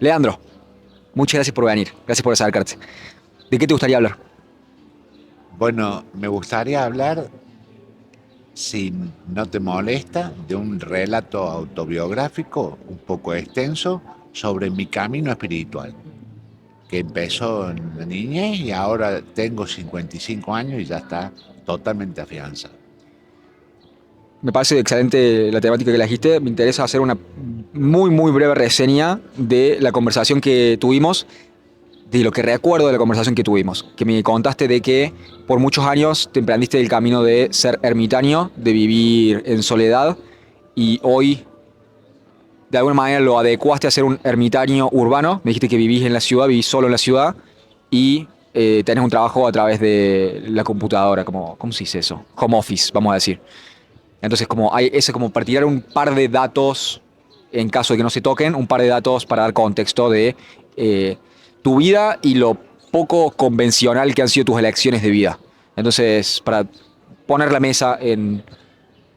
Leandro, muchas gracias por venir, gracias por acercarte. ¿De qué te gustaría hablar? Bueno, me gustaría hablar, si no te molesta, de un relato autobiográfico un poco extenso sobre mi camino espiritual, que empezó en la niñez y ahora tengo 55 años y ya está totalmente afianzado. Me parece excelente la temática que elegiste. Me interesa hacer una muy, muy breve reseña de la conversación que tuvimos, de lo que recuerdo de la conversación que tuvimos. Que me contaste de que por muchos años te emprendiste el camino de ser ermitaño, de vivir en soledad, y hoy de alguna manera lo adecuaste a ser un ermitaño urbano. Me dijiste que vivís en la ciudad, vivís solo en la ciudad y tenés un trabajo a través de la computadora, como, ¿cómo se dice eso? Home office, vamos a decir. Entonces, como hay ese como para tirar un par de datos, en caso de que no se toquen, un par de datos para dar contexto de eh, tu vida y lo poco convencional que han sido tus elecciones de vida. Entonces, para poner la mesa en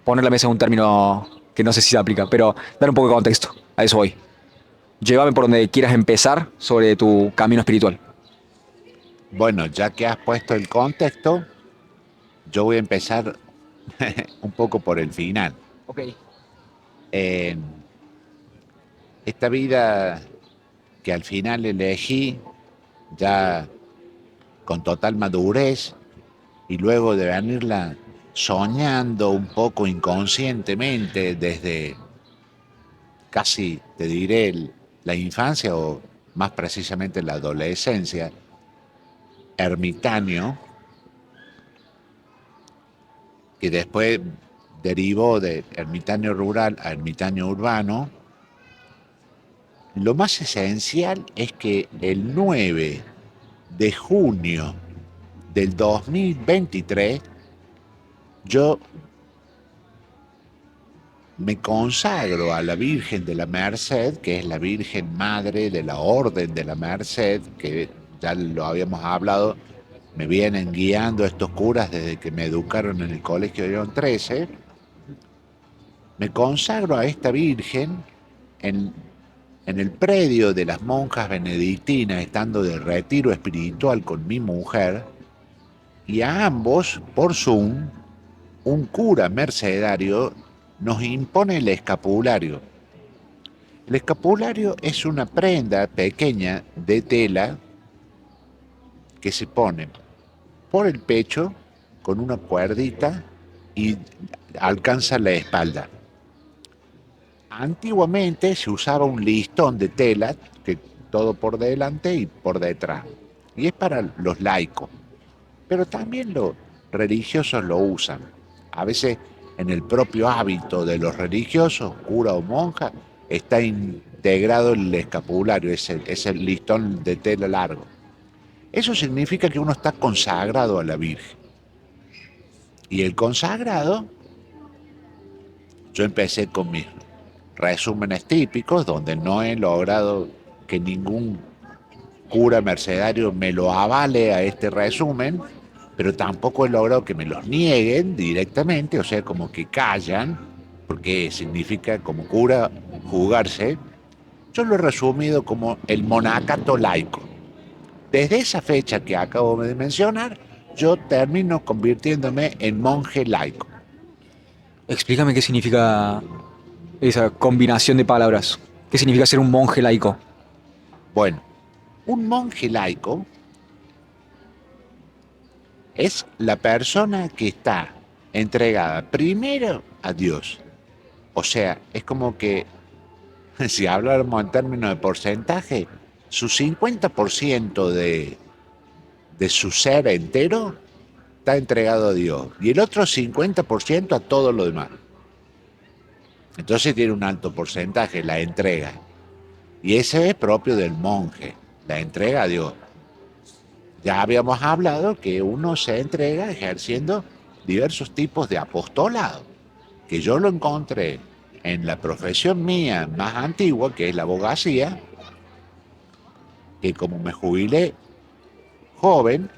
poner la mesa en un término que no sé si se aplica, pero dar un poco de contexto. A eso voy. Llévame por donde quieras empezar sobre tu camino espiritual. Bueno, ya que has puesto el contexto, yo voy a empezar un poco por el final. Ok. Eh, esta vida que al final elegí ya con total madurez, y luego de venirla soñando un poco inconscientemente desde casi, te diré, la infancia o más precisamente la adolescencia, ermitaño, que después derivó de ermitaño rural a ermitaño urbano. Lo más esencial es que el 9 de junio del 2023 yo me consagro a la Virgen de la Merced, que es la Virgen Madre de la Orden de la Merced, que ya lo habíamos hablado, me vienen guiando estos curas desde que me educaron en el Colegio de León 13. Me consagro a esta Virgen en, en el predio de las monjas benedictinas, estando de retiro espiritual con mi mujer, y a ambos, por Zoom, un cura mercedario nos impone el escapulario. El escapulario es una prenda pequeña de tela que se pone por el pecho con una cuerdita y alcanza la espalda. Antiguamente se usaba un listón de tela, que todo por delante y por detrás, y es para los laicos, pero también los religiosos lo usan. A veces en el propio hábito de los religiosos, cura o monja, está integrado el escapulario, es el listón de tela largo. Eso significa que uno está consagrado a la Virgen. Y el consagrado, yo empecé con mis resúmenes típicos, donde no he logrado que ningún cura mercedario me lo avale a este resumen, pero tampoco he logrado que me los nieguen directamente, o sea, como que callan, porque significa como cura jugarse. Yo lo he resumido como el monacato laico. Desde esa fecha que acabo de mencionar, yo termino convirtiéndome en monje laico. Explícame qué significa esa combinación de palabras. ¿Qué significa ser un monje laico? Bueno, un monje laico es la persona que está entregada primero a Dios. O sea, es como que, si habláramos en términos de porcentaje, su 50% de su ser entero está entregado a Dios y el otro 50% a todo lo demás. Entonces tiene un alto porcentaje, la entrega. Y ese es propio del monje, la entrega a Dios. Ya habíamos hablado que uno se entrega ejerciendo diversos tipos de apostolado, que yo lo encontré en la profesión mía más antigua, que es la abogacía, que como me jubilé joven,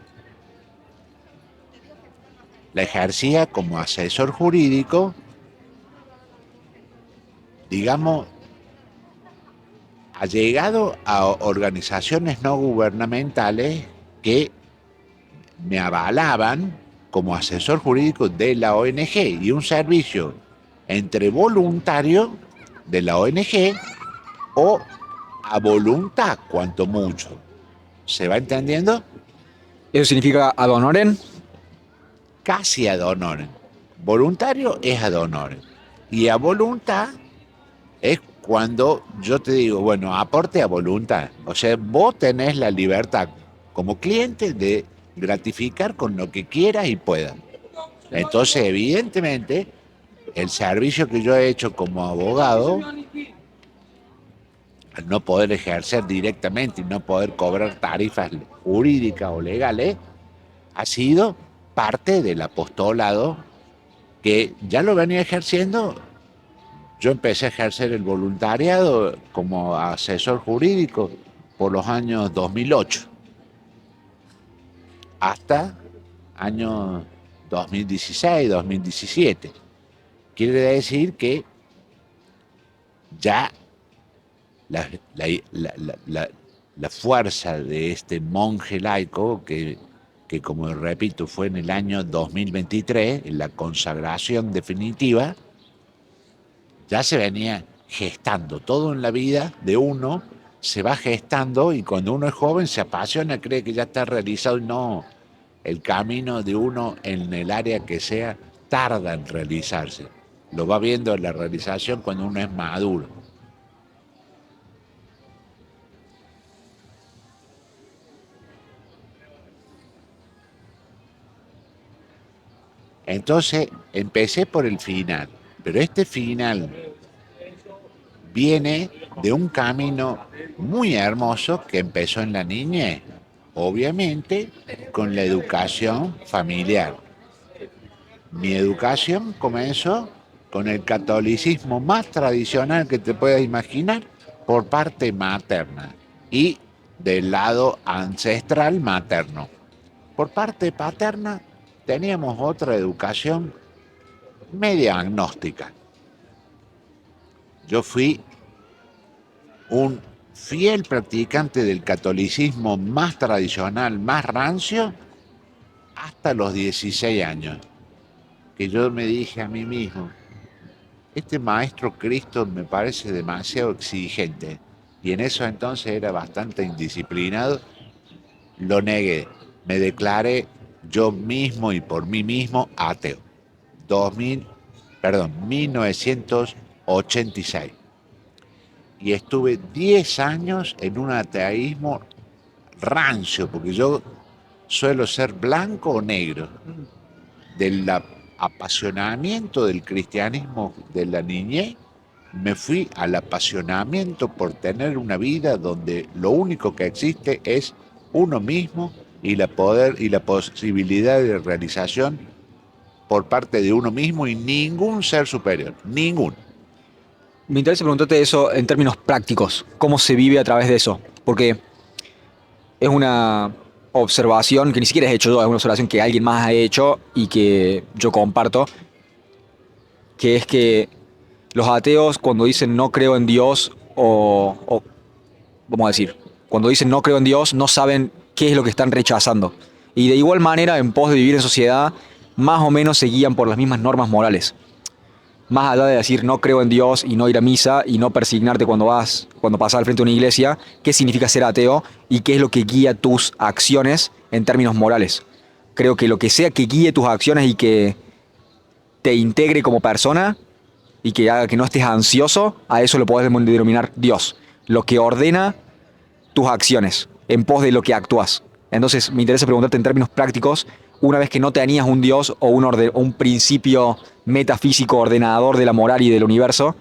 la ejercía como asesor jurídico, digamos, allegado a organizaciones no gubernamentales que me avalaban como asesor jurídico de la ONG y un servicio entre voluntario de la ONG o a voluntad, cuanto mucho. ¿Se va entendiendo? Eso significa ad honorem. Casi ad honorem. Voluntario es ad honorem. Y a voluntad es cuando yo te digo, bueno, aporte a voluntad. O sea, vos tenés la libertad como cliente de gratificar con lo que quieras y puedas. Entonces, evidentemente, el servicio que yo he hecho como abogado, al no poder ejercer directamente y no poder cobrar tarifas jurídicas o legales, ha sido parte del apostolado que ya lo venía ejerciendo. Yo empecé a ejercer el voluntariado como asesor jurídico por los años 2008 hasta años 2016, 2017. Quiere decir que ya la, la- la fuerza de este monje laico, que como repito fue en el año 2023, en la consagración definitiva, ya se venía gestando. Todo en la vida de uno se va gestando y cuando uno es joven se apasiona, cree que ya está realizado y no. El camino de uno en el área que sea tarda en realizarse. Lo va viendo en la realización cuando uno es maduro. Entonces empecé por el final, pero este final viene de un camino muy hermoso que empezó en la niñez, obviamente con la educación familiar. Mi educación comenzó con el catolicismo más tradicional que te puedas imaginar por parte materna y del lado ancestral materno. Por parte paterna teníamos otra educación media agnóstica. Yo fui un fiel practicante del catolicismo más tradicional, más rancio, hasta los 16 años, que yo me dije a mí mismo, este maestro Cristo me parece demasiado exigente, y en eso entonces era bastante indisciplinado, lo negué, me declaré yo mismo y por mí mismo ateo. 1986. Y estuve 10 años en un ateísmo rancio, porque yo suelo ser blanco o negro, del apasionamiento del cristianismo de la niñez, me fui al apasionamiento por tener una vida donde lo único que existe es uno mismo y la poder y la posibilidad de realización por parte de uno mismo y ningún ser superior, ninguno. Me interesa preguntarte eso en términos prácticos. ¿Cómo se vive a través de eso? Porque es una observación que ni siquiera he hecho yo, es una observación que alguien más ha hecho y que yo comparto, que es que los ateos cuando dicen no creo en Dios o vamos a decir, cuando dicen no creo en Dios no saben qué es lo que están rechazando. Y de igual manera, en pos de vivir en sociedad, más o menos se guían por las mismas normas morales. Más allá de decir no creo en Dios y no ir a misa y no persignarte cuando pasas al frente de una iglesia, qué significa ser ateo y qué es lo que guía tus acciones en términos morales. Creo que lo que sea que guíe tus acciones y que te integre como persona y que haga que no estés ansioso, a eso lo podés denominar Dios. Lo que ordena tus acciones en pos de lo que actúas. Entonces me interesa preguntarte en términos prácticos, una vez que no tenías un Dios o un principio metafísico ordenador de la moral y del universo,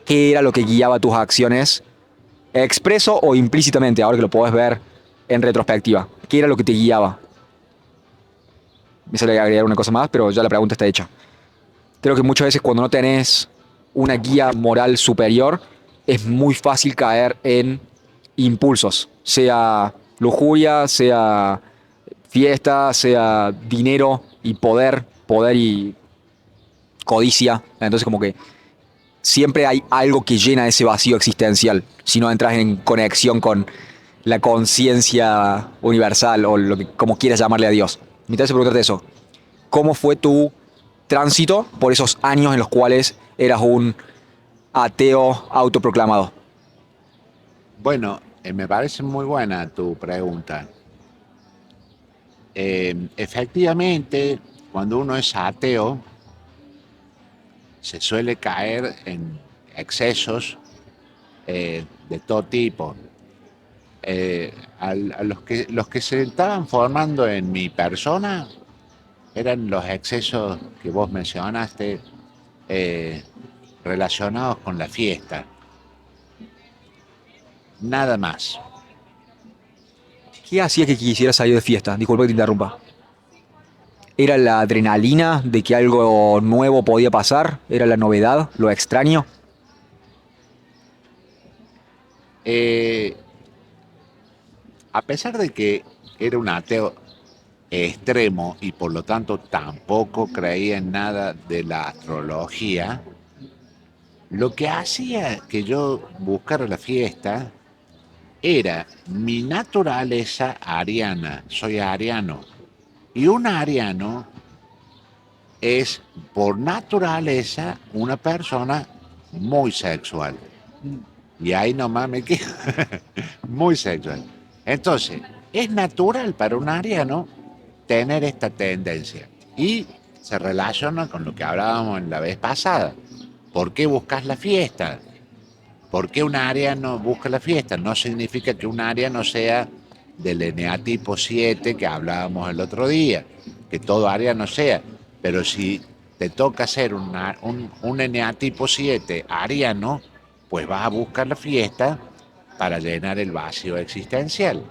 ¿qué era lo que guiaba tus acciones, expreso o implícitamente, ahora que lo podés ver en retrospectiva? ¿Qué era lo que te guiaba? Me sale agregar una cosa más, pero ya la pregunta está hecha. Creo que muchas veces cuando no tenés una guía moral superior, es muy fácil caer en impulsos, sea lujuria, sea fiesta, sea dinero y poder y codicia. Entonces como que siempre hay algo que llena ese vacío existencial, si no entras en conexión con la conciencia universal o lo que, como quieras llamarle a Dios. Me interesa preguntarte eso. ¿Cómo fue tu tránsito por esos años en los cuales eras un ateo autoproclamado? Bueno, me parece muy buena tu pregunta. Efectivamente, cuando uno es ateo, se suele caer en excesos de todo tipo. Los que se estaban formando en mi persona eran los excesos que vos mencionaste eh, relacionados con la fiesta, nada más. ¿Qué hacía que quisieras salir de fiesta? Disculpa que te interrumpa. ¿Era la adrenalina de que algo nuevo podía pasar? ¿Era la novedad? ¿Lo extraño? Eh, a pesar de que era un ateo extremo y por lo tanto tampoco creía en nada de la astrología, lo que hacía que yo buscara la fiesta era mi naturaleza ariana. Soy ariano. Y un ariano es por naturaleza una persona muy sexual. Y ahí nomás me quedo. Muy sexual. Entonces, es natural para un ariano tener esta tendencia. Y se relaciona con lo que hablábamos en la vez pasada. ¿Por qué buscas la fiesta? ¿Por qué un ariano busca la fiesta? No significa que un ariano sea del eneatipo 7 que hablábamos el otro día, que todo ariano sea. Pero si te toca ser un eneatipo 7 ariano, pues vas a buscar la fiesta para llenar el vacío existencial.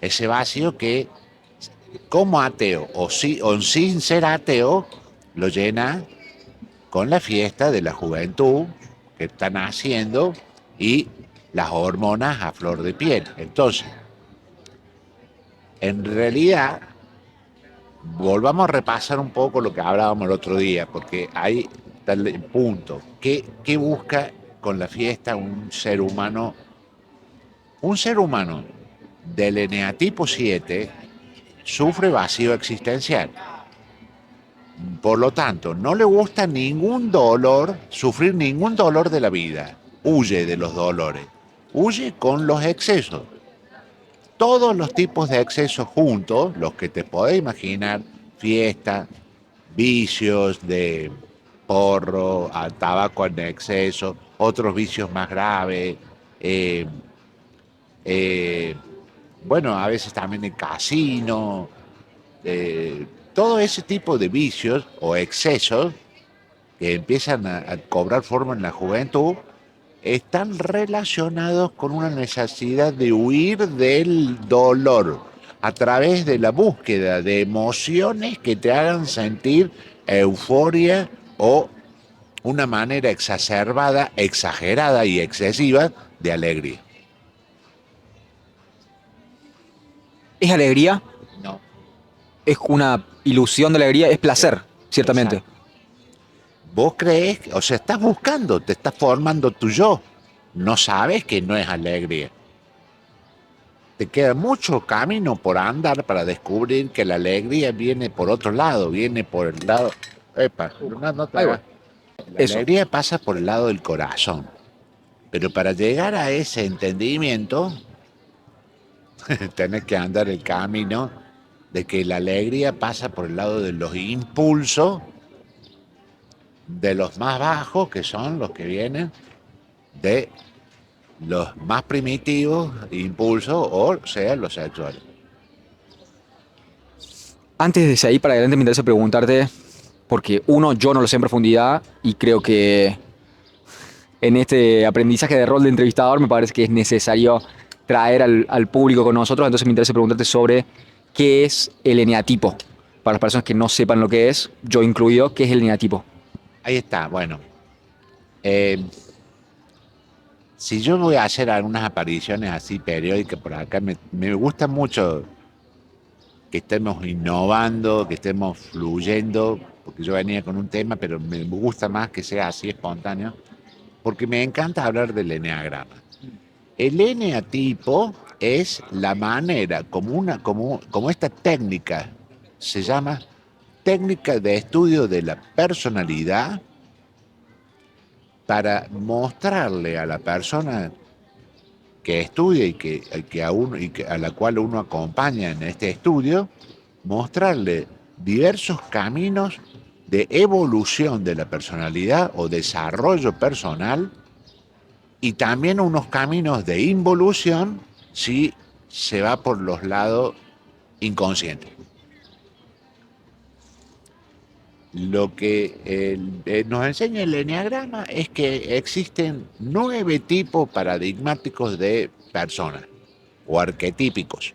Ese vacío que, como ateo o sin ser ateo, lo llena con la fiesta de la juventud que están haciendo y las hormonas a flor de piel. Entonces, en realidad, volvamos a repasar un poco lo que hablábamos el otro día, porque ahí está el punto. ¿Qué busca con la fiesta un ser humano? Un ser humano del eneatipo 7 sufre vacío existencial. Por lo tanto, no le gusta ningún dolor, sufrir ningún dolor de la vida. Huye de los dolores. Huye con los excesos. Todos los tipos de excesos juntos, los que te podés imaginar, fiesta, vicios de porro, al tabaco en exceso, otros vicios más graves, eh, eh, bueno, a veces también el casino, todo ese tipo de vicios o excesos que empiezan a cobrar forma en la juventud están relacionados con una necesidad de huir del dolor a través de la búsqueda de emociones que te hagan sentir euforia o una manera exacerbada, exagerada y excesiva de alegría. ¿Es alegría? No, ¿Es una ilusión de alegría? ¿Es placer? Ciertamente. exacto. Vos crees, o sea, estás buscando, te estás formando tu yo. No sabes que no es alegría. Te queda mucho camino por andar para descubrir que la alegría viene por otro lado, viene por el lado... Epa, no te Ahí voy. hagas. La Eso. alegría pasa por el lado del corazón. Pero para llegar a ese entendimiento, tenés que andar el camino de que la alegría pasa por el lado de los impulsos, de los más bajos, que son los que vienen de los más primitivos impulsos, o sea, los sexuales. Antes de seguir para adelante, me interesa preguntarte, porque uno, yo no lo sé en profundidad y creo que en este aprendizaje de rol de entrevistador me parece que es necesario traer al público con nosotros, entonces me interesa preguntarte sobre qué es el eneatipo. Para las personas que no sepan lo que es, yo incluido, ¿qué es el eneatipo? Ahí está, bueno. eh, si yo voy a hacer algunas apariciones así periódicas por acá, me gusta mucho que estemos innovando, que estemos fluyendo, porque yo venía con un tema, pero me gusta más que sea así espontáneo. porque me encanta hablar del eneagrama. El eneatipo es la manera, como esta técnica se llama técnica de estudio de la personalidad, para mostrarle a la persona que estudia y a la cual uno acompaña en este estudio, mostrarle diversos caminos de evolución de la personalidad o desarrollo personal, y también unos caminos de involución si se va por los lados inconscientes. Lo que nos enseña el eneagrama es que existen 9 tipos paradigmáticos de personas o arquetípicos,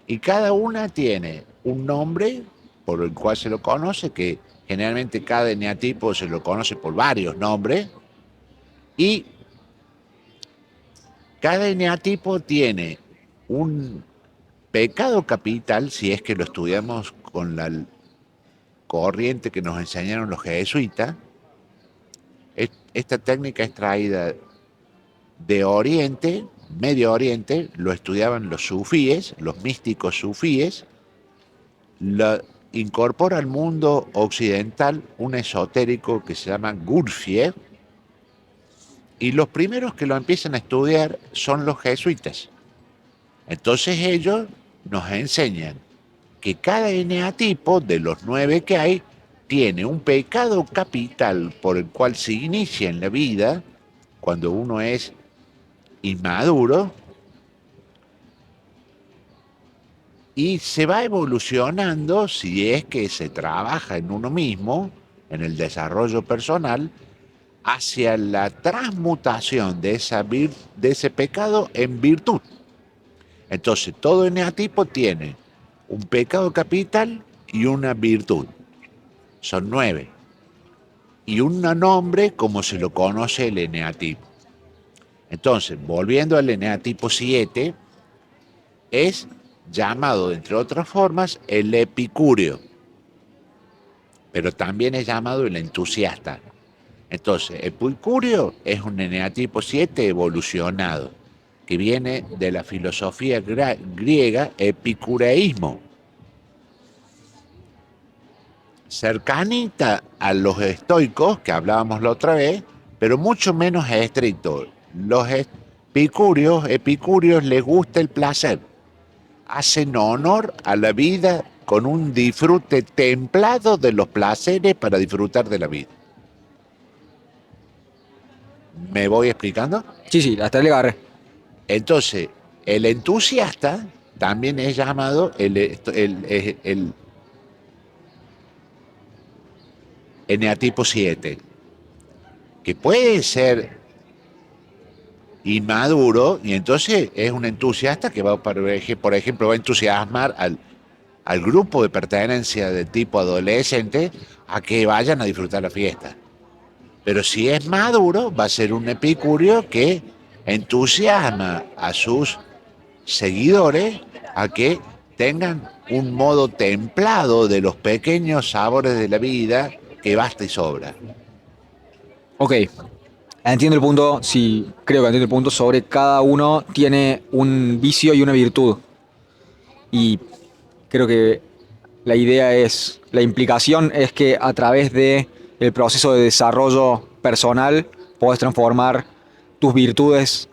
y cada una tiene un nombre por el cual se lo conoce, que generalmente cada eneatipo se lo conoce por varios nombres, y cada eneatipo tiene un pecado capital, si es que lo estudiamos con la corriente que nos enseñaron los jesuitas. Esta técnica es traída de Oriente, Medio Oriente, lo estudiaban los sufíes, los místicos sufíes, la incorpora al mundo occidental un esotérico que se llama Gurdjieff, y los primeros que lo empiezan a estudiar son los jesuitas. Entonces ellos nos enseñan que cada eneatipo de los 9 que hay tiene un pecado capital por el cual se inicia en la vida cuando uno es inmaduro, y se va evolucionando si es que se trabaja en uno mismo, en el desarrollo personal, hacia la transmutación de ese pecado en virtud. Entonces, todo eneatipo tiene un pecado capital y una virtud. Son 9. Y un nombre como se lo conoce el eneatipo. Entonces, volviendo al eneatipo 7, es llamado, entre otras formas, el epicúreo, pero también es llamado el entusiasta. Entonces, epicúreo es un eneatipo 7 evolucionado, que viene de la filosofía griega epicureísmo, cercanita a los estoicos, que hablábamos la otra vez, pero mucho menos estricto. Los epicúreos les gusta el placer, hacen honor a la vida con un disfrute templado de los placeres para disfrutar de la vida. ¿Me voy explicando? Sí, sí, hasta le agarré. Entonces, el entusiasta también es llamado el eneatipo 7, que puede ser inmaduro, y entonces es un entusiasta que va, por ejemplo, va a entusiasmar al grupo de pertenencia de tipo adolescente a que vayan a disfrutar la fiesta. Pero si es maduro, va a ser un epicúreo que entusiasma a sus seguidores a que tengan un modo templado de los pequeños sabores de la vida, que basta y sobra. Ok, entiendo el punto, sí, creo que entiendo el punto sobre cada uno tiene un vicio y una virtud. Y creo que la idea es, la implicación es que a través de el proceso de desarrollo personal podés transformar tus virtudes,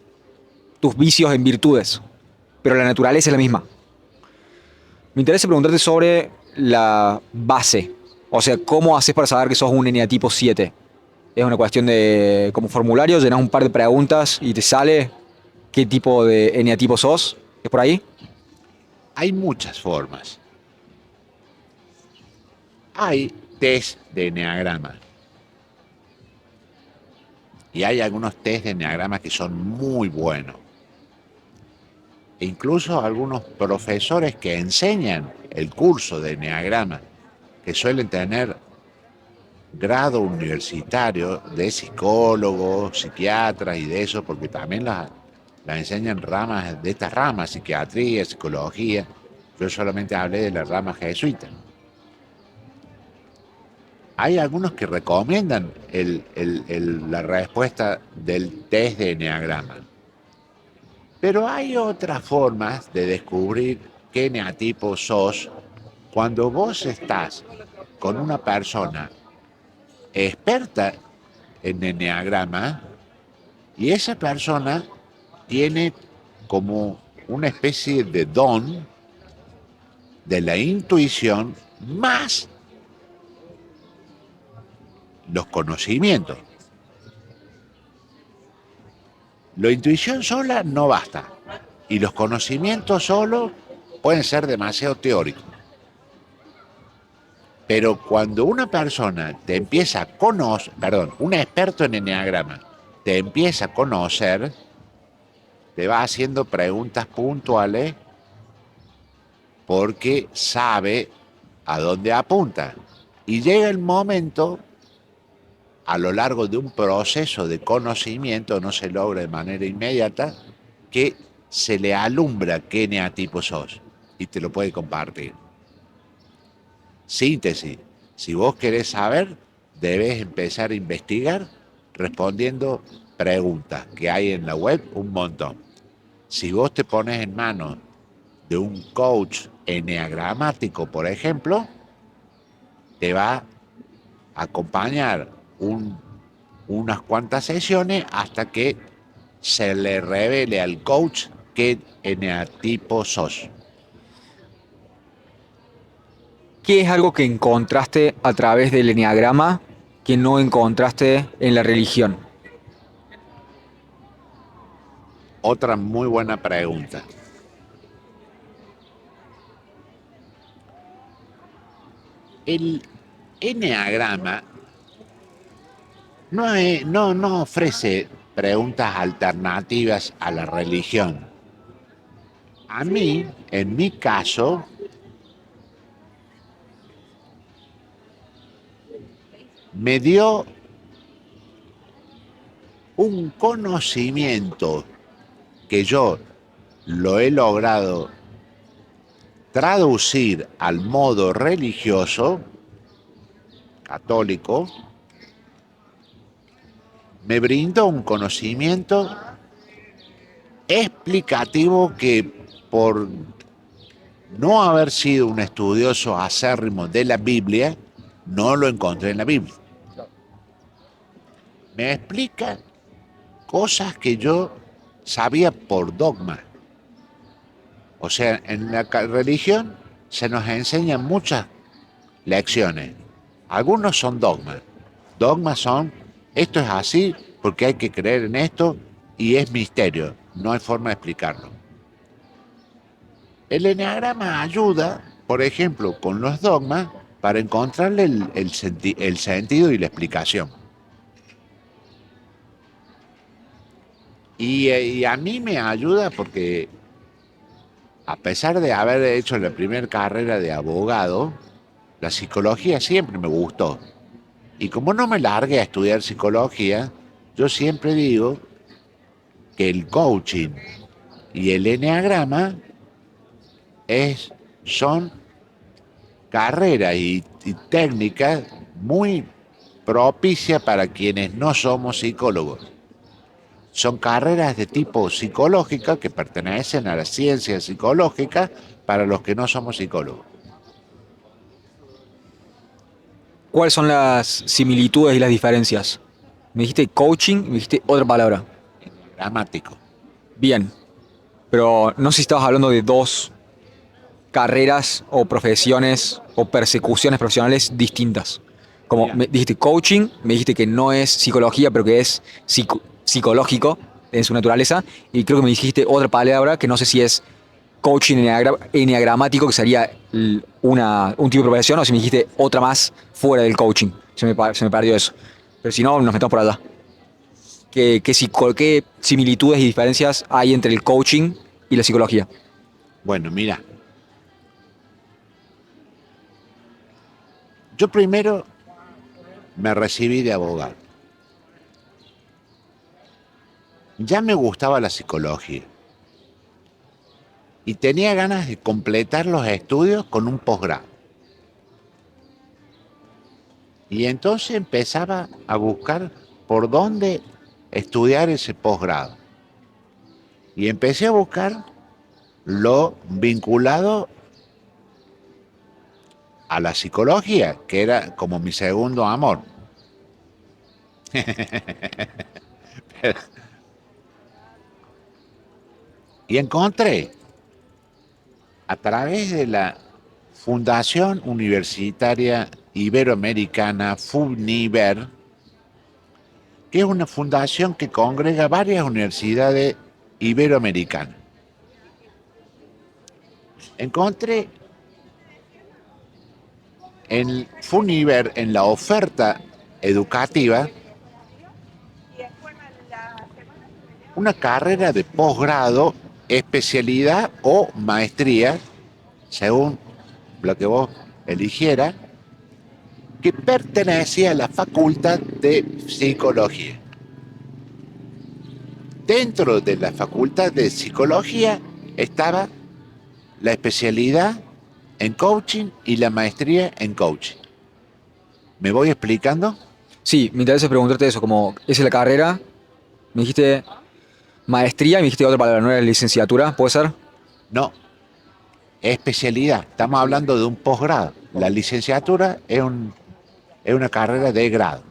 tus vicios en virtudes, pero la naturaleza es la misma. Me interesa preguntarte sobre la base, o sea, ¿cómo haces para saber que sos un eneatipo 7? Es una cuestión de, como formulario, llenas un par de preguntas y te sale qué tipo de eneatipo sos. ¿Es por ahí? Hay muchas formas. Hay test de eneagrama, y hay algunos test de eneagrama que son muy buenos. E incluso algunos profesores que enseñan el curso de eneagrama, que suelen tener grado universitario de psicólogos, psiquiatras y de eso, porque también las enseñan ramas de estas ramas, psiquiatría, psicología. Yo solamente hablé de la rama jesuita. hay algunos que recomiendan la respuesta del test de eneagrama. Pero hay otras formas de descubrir qué eneatipo sos cuando vos estás con una persona experta en eneagrama y esa persona tiene como una especie de don de la intuición más los conocimientos. La intuición sola no basta y los conocimientos solo pueden ser demasiado teóricos. Pero cuando una persona te empieza a conocer, perdón, un experto en eneagrama te empieza a conocer, te va haciendo preguntas puntuales porque sabe a dónde apunta. Y llega el momento, a lo largo de un proceso de conocimiento, no se logra de manera inmediata, que se le alumbra qué eneatipo sos y te lo puede compartir. Síntesis. Si vos querés saber, debes empezar a investigar respondiendo preguntas que hay en la web un montón. Si vos te pones en manos de un coach eneagramático, por ejemplo, te va a acompañar unas cuantas sesiones hasta que se le revele al coach qué eneatipo sos. ¿Qué es algo que encontraste a través del eneagrama que no encontraste en la religión? Otra muy buena pregunta. El eneagrama no ofrece preguntas alternativas a la religión. A mí, en mi caso, me dio un conocimiento que yo lo he logrado traducir al modo religioso, católico, me brindó un conocimiento explicativo que por no haber sido un estudioso acérrimo de la Biblia, no lo encontré en la Biblia. Me explica cosas que yo sabía por dogma. O sea, en la religión se nos enseñan muchas lecciones. Algunos son dogmas. Dogmas son, esto es así porque hay que creer en esto y es misterio. No hay forma de explicarlo. El eneagrama ayuda, por ejemplo, con los dogmas para encontrarle el sentido y la explicación. Y a mí me ayuda porque a pesar de haber hecho la primera carrera de abogado, la psicología siempre me gustó. Y como no me largué a estudiar psicología, yo siempre digo que el coaching y el eneagrama son carreras y técnicas muy propicias para quienes no somos psicólogos. Son carreras de tipo psicológica que pertenecen a la ciencia psicológica para los que no somos psicólogos. ¿Cuáles son las similitudes y las diferencias? Me dijiste coaching y me dijiste otra palabra. Gramático. Bien, pero no sé si estabas hablando de dos carreras o profesiones o persecuciones profesionales distintas. Como Mira, me dijiste coaching, me dijiste que no es psicología, pero que es psicológico en su naturaleza, y creo que me dijiste otra palabra que no sé si es coaching enneagramático, que sería un tipo de profesión, o si me dijiste otra más fuera del coaching. Se me perdió eso. Pero si no, nos metemos por allá. ¿Qué similitudes y diferencias hay entre el coaching y la psicología? bueno, mira, yo primero me recibí de abogado. Ya me gustaba la psicología y tenía ganas de completar los estudios con un posgrado. Y entonces empezaba a buscar por dónde estudiar ese posgrado. Y empecé a buscar lo vinculado a la psicología, que era como mi segundo amor. Y encontré a través de la Fundación Universitaria Iberoamericana, FUNIBER, que es una fundación que congrega varias universidades iberoamericanas. Encontré en FUNIBER, en la oferta educativa, una carrera de posgrado, especialidad o maestría, según lo que vos eligieras, que pertenecía a la Facultad de Psicología. Dentro de la Facultad de Psicología estaba la especialidad en coaching y la maestría en coaching. ¿Me voy explicando? Sí, me interesa preguntarte eso, como, ¿esa es la carrera? Me dijiste maestría y me dijiste otra palabra, ¿no era licenciatura? ¿Puede ser? No, especialidad. Estamos hablando de un posgrado. La licenciatura es una carrera de grado.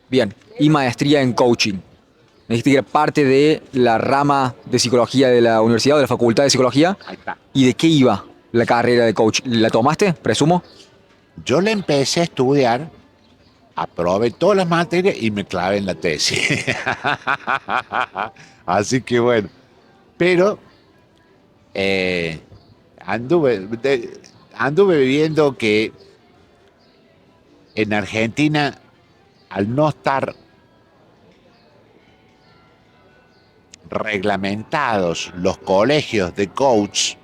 Bien, y maestría en coaching. Me dijiste que era parte de la rama de psicología de la universidad o de la facultad de psicología. Ahí está. ¿Y de qué iba la carrera de coach? ¿La tomaste, presumo? Yo le empecé a estudiar, aprobé todas las materias y me clavé en la tesis. Así que bueno, pero eh, anduve, anduve viendo que en Argentina, al no estar reglamentados los colegios de coach,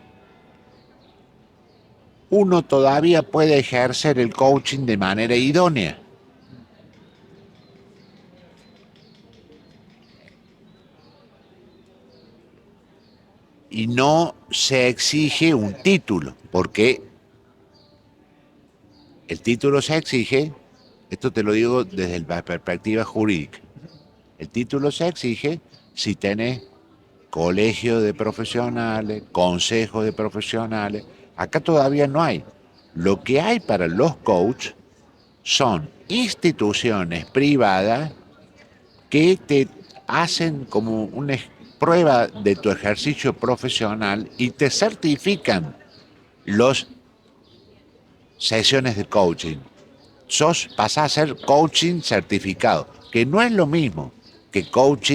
uno todavía puede ejercer el coaching de manera idónea. Y no se exige un título, porque el título se exige, esto te lo digo desde la perspectiva jurídica, el título se exige si tenés colegio de profesionales, consejo de profesionales. Acá todavía no hay. Lo que hay para los coaches son instituciones privadas que te hacen como una prueba de tu ejercicio profesional y te certifican las sesiones de coaching. Pasás a ser coaching certificado, que no es lo mismo que coach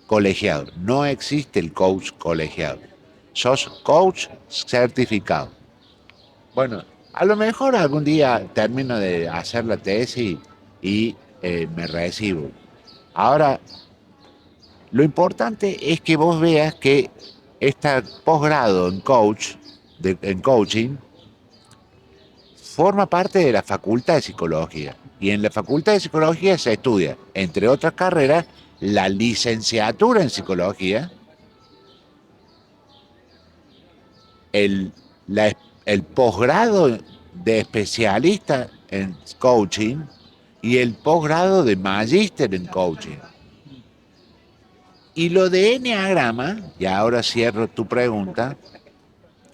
colegiado. No existe el coach colegiado. Sos coach certificado. Bueno, a lo mejor algún día termino de hacer la tesis y me recibo. Ahora, lo importante es que vos veas que este posgrado en en coaching, forma parte de la Facultad de Psicología. Y en la Facultad de Psicología se estudia, entre otras carreras, la licenciatura en Psicología, el, la- el posgrado de especialista en coaching y el posgrado de magíster en coaching. Y lo de Enneagrama, y ahora cierro tu pregunta,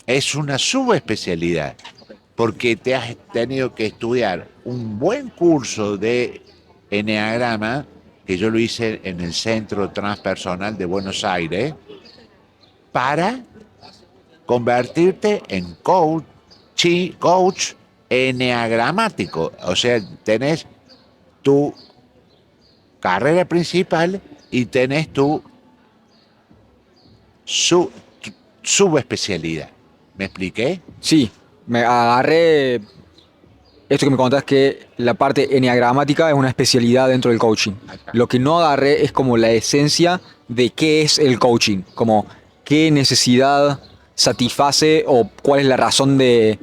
es una subespecialidad, porque te has tenido que estudiar un buen curso de Enneagrama, que yo lo hice en el Centro Transpersonal de Buenos Aires, para convertirte en coach enneagramático. O sea, tenés tu carrera principal y tenés su, tu subespecialidad. ¿Me expliqué? Sí, me agarré esto que me contás que la parte enneagramática es una especialidad dentro del coaching. Lo que no agarré es como la esencia de qué es el coaching, como qué necesidad satisface o cuál es la razón de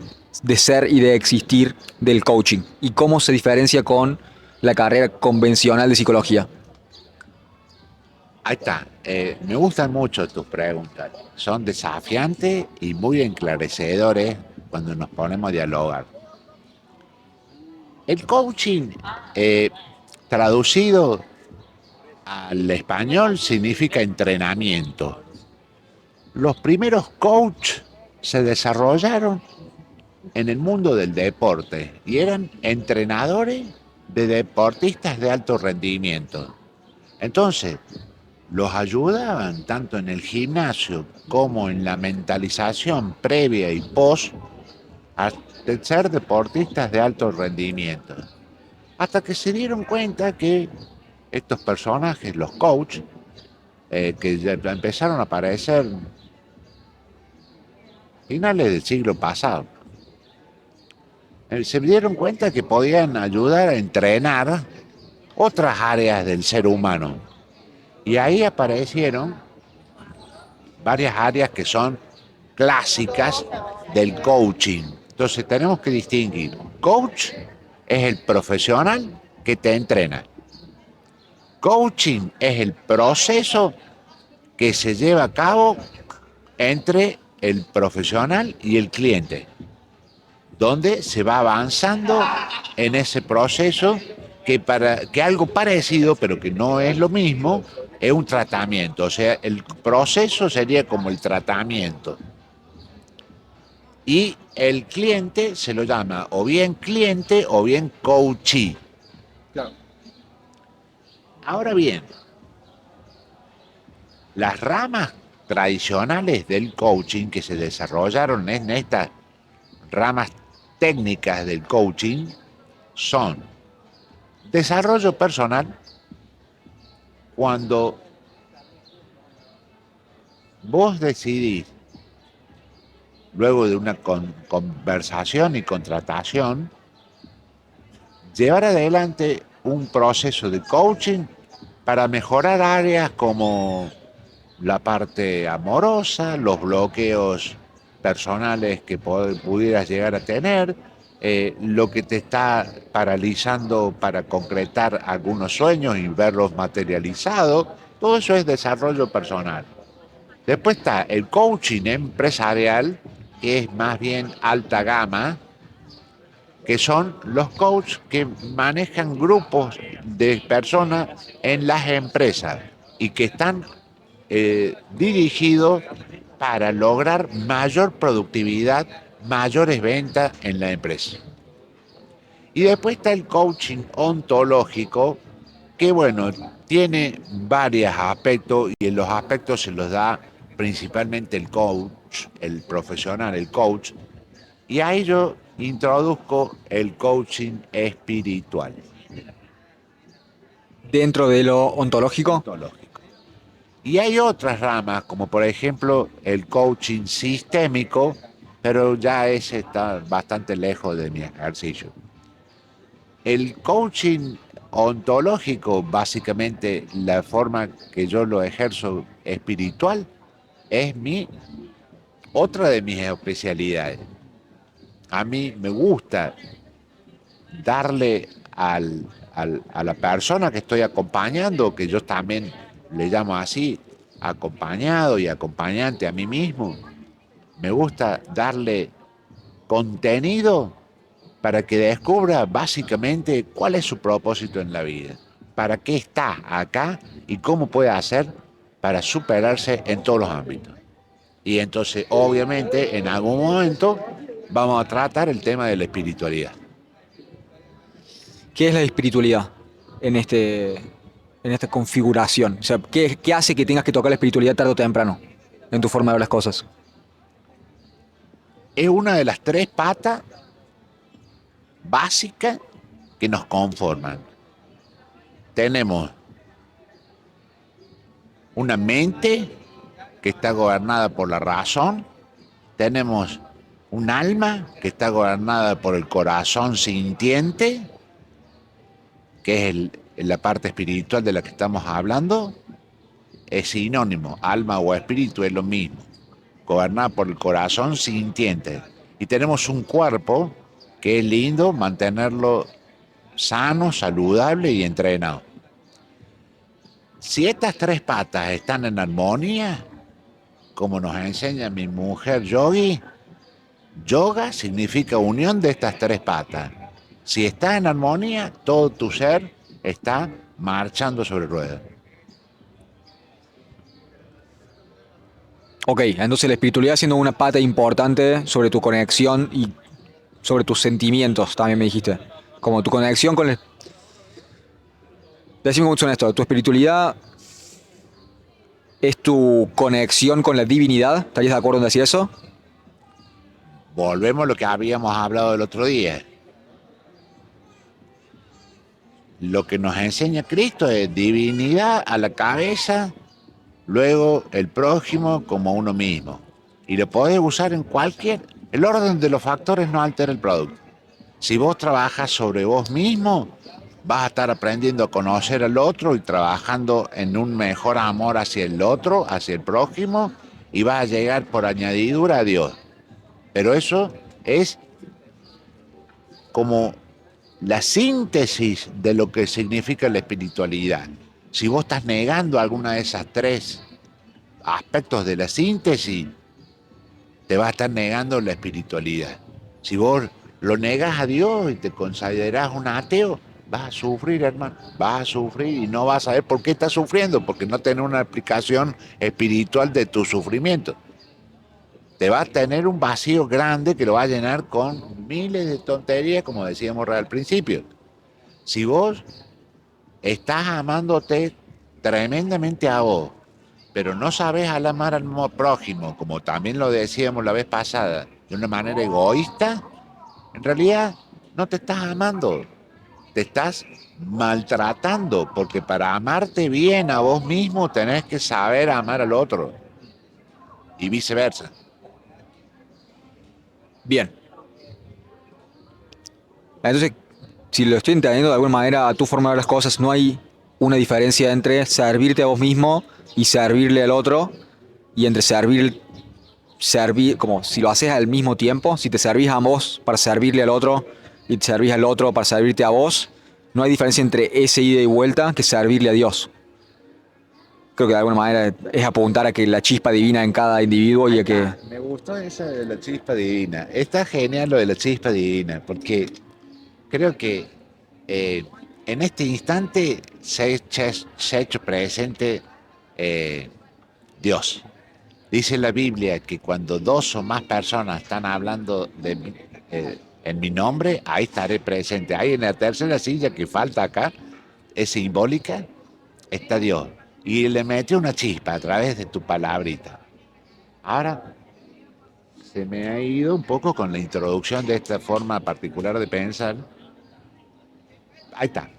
ser y de existir del coaching y cómo se diferencia con la carrera convencional de psicología. Ahí está. Me gustan mucho tus preguntas. Son desafiantes y muy enclarecedores cuando nos ponemos a dialogar. El coaching, traducido al español, significa entrenamiento. Los primeros coaches se desarrollaron en el mundo del deporte y eran entrenadores de deportistas de alto rendimiento. Entonces, los ayudaban tanto en el gimnasio como en la mentalización previa y post a ser deportistas de alto rendimiento. Hasta que se dieron cuenta que estos personajes, los coaches, que ya empezaron a aparecer finales del siglo pasado, se dieron cuenta que podían ayudar a entrenar otras áreas del ser humano. Y ahí aparecieron varias áreas que son clásicas del coaching. Entonces tenemos que distinguir. Coach es el profesional que te entrena. Coaching es el proceso que se lleva a cabo entre el profesional y el cliente, donde se va avanzando en ese proceso que algo parecido, pero que no es lo mismo, es un tratamiento. O sea, el proceso sería como el tratamiento. Y el cliente se lo llama o bien cliente o bien coachee. Claro. Ahora bien, las ramas tradicionales del coaching que se desarrollaron en estas ramas técnicas del coaching son desarrollo personal, cuando vos decidís, luego de una conversación y contratación, llevar adelante un proceso de coaching para mejorar áreas como la parte amorosa, los bloqueos personales que pudieras llegar a tener, lo que te está paralizando para concretar algunos sueños y verlos materializados. Todo eso es desarrollo personal. Después está el coaching empresarial, que es más bien alta gama, que son los coaches que manejan grupos de personas en las empresas y que están dirigidos para lograr mayor productividad, mayores ventas en la empresa. Y después está el coaching ontológico, que bueno, tiene varios aspectos y en los aspectos se los da principalmente el coach, el profesional, el coach, y ahí yo introduzco el coaching espiritual. Dentro de lo ontológico. Ontológico. Y hay otras ramas, como por ejemplo el coaching sistémico, pero ya ese está bastante lejos de mi ejercicio. El coaching ontológico, básicamente la forma que yo lo ejerzo espiritual, es otra de mis especialidades. A mí me gusta darle a la persona que estoy acompañando, que yo también le llamo así, acompañado y acompañante a mí mismo, me gusta darle contenido para que descubra básicamente cuál es su propósito en la vida, para qué está acá y cómo puede hacer para superarse en todos los ámbitos. Y entonces, obviamente, en algún momento vamos a tratar el tema de la espiritualidad. ¿Qué es la espiritualidad en en esta configuración? O sea, ¿qué hace que tengas que tocar la espiritualidad tarde o temprano en tu forma de ver las cosas? Es una de las tres patas básicas que nos conforman. Tenemos una mente que está gobernada por la razón, tenemos un alma que está gobernada por el corazón sintiente, que es la parte espiritual de la que estamos hablando, es sinónimo, alma o espíritu es lo mismo, gobernada por el corazón sintiente. Y tenemos un cuerpo que es lindo mantenerlo sano, saludable y entrenado. Si estas tres patas están en armonía, como nos enseña mi mujer yogi, yoga significa unión de estas tres patas. Si estás en armonía, todo tu ser está marchando sobre ruedas. Ok, entonces la espiritualidad siendo una pata importante sobre tu conexión y sobre tus sentimientos, también me dijiste. Como tu conexión con el... Decime mucho en esto, ¿tu espiritualidad es tu conexión con la divinidad? ¿Estarías de acuerdo en decir eso? Volvemos a lo que habíamos hablado el otro día. Lo que nos enseña Cristo es divinidad a la cabeza, luego el prójimo como uno mismo. Y lo podés usar en cualquier... El orden de los factores no altera el producto. Si vos trabajas sobre vos mismo, vas a estar aprendiendo a conocer al otro y trabajando en un mejor amor hacia el otro, hacia el prójimo, y vas a llegar por añadidura a Dios. Pero eso es como la síntesis de lo que significa la espiritualidad. Si vos estás negando alguna de esas tres aspectos de la síntesis, te va a estar negando la espiritualidad. Si vos lo negas a Dios y te considerás un ateo, vas a sufrir, hermano, vas a sufrir y no vas a saber por qué estás sufriendo, porque no tenés una explicación espiritual de tu sufrimiento. Te va a tener un vacío grande que lo va a llenar con miles de tonterías, como decíamos al principio. Si vos estás amándote tremendamente a vos, pero no sabes amar al prójimo, como también lo decíamos la vez pasada, de una manera egoísta, en realidad no te estás amando, te estás maltratando, porque para amarte bien a vos mismo tenés que saber amar al otro y viceversa. Bien. Entonces, si lo estoy entendiendo de alguna manera a tu forma de ver las cosas, no hay una diferencia entre servirte a vos mismo y servirle al otro, y entre servir, como si lo haces al mismo tiempo, si te servís a vos para servirle al otro y te servís al otro para servirte a vos, no hay diferencia entre ese ida y vuelta que servirle a Dios. Creo que de alguna manera es apuntar a que la chispa divina en cada individuo y a que... Me gustó esa de la chispa divina. Está genial lo de la chispa divina, porque creo que eh, en este instante se ha hecho presente eh, Dios. Dice la Biblia que cuando dos o más personas están hablando en mi nombre, ahí estaré presente. Ahí en la tercera silla que falta acá, es simbólica, está Dios. Y le metió una chispa a través de tu palabrita. Ahora se me ha ido un poco con la introducción de esta forma particular de pensar. Ahí está.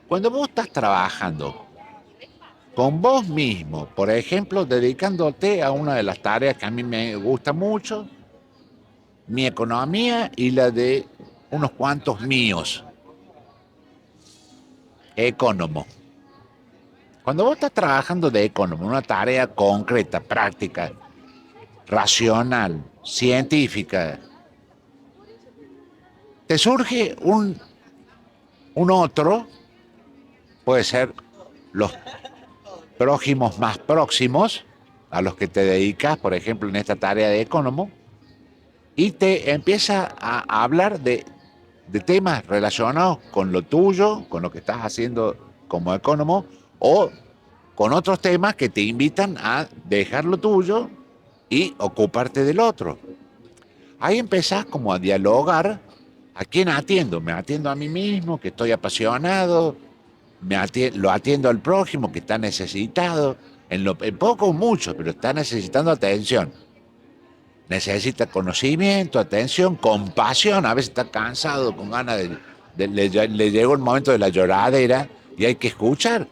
Cuando vos estás trabajando con vos mismo, por ejemplo, dedicándote a una de las tareas que a mí me gusta mucho, mi economía y la de unos cuantos míos, ecónomo. Cuando vos estás trabajando de ecónomo, una tarea concreta, práctica, racional, científica, te surge un otro, puede ser los prójimos más próximos a los que te dedicas, por ejemplo, en esta tarea de ecónomo, y te empieza a hablar de temas relacionados con lo tuyo, con lo que estás haciendo como ecónomo, o con otros temas que te invitan a dejar lo tuyo y ocuparte del otro. Ahí empezás como a dialogar. ¿A quién atiendo? Me atiendo a mí mismo, que estoy apasionado, lo atiendo al prójimo, que está necesitado, en poco o mucho, pero está necesitando atención. Necesita conocimiento, atención, compasión, a veces está cansado, con ganas le llegó el momento de la lloradera y hay que escuchar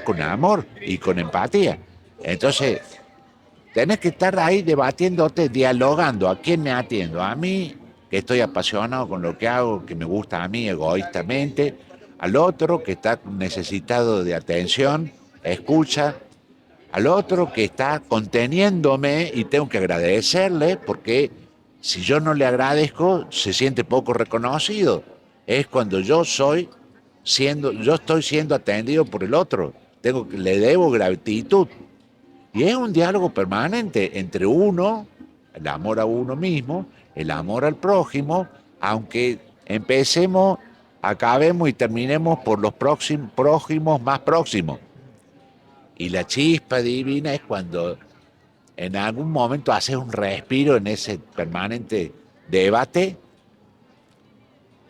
con amor y con empatía. Entonces, tenés que estar ahí debatiéndote, dialogando. ¿A quién me atiendo? A mí, que estoy apasionado con lo que hago, que me gusta a mí egoístamente. Al otro, que está necesitado de atención, escucha. Al otro, que está conteniéndome y tengo que agradecerle, porque si yo no le agradezco, se siente poco reconocido. Es cuando yo estoy siendo atendido por el otro. Le debo gratitud. Y es un diálogo permanente entre uno, el amor a uno mismo, el amor al prójimo, aunque empecemos, acabemos y terminemos por los prójimos más próximos. Y la chispa divina es cuando en algún momento haces un respiro en ese permanente debate,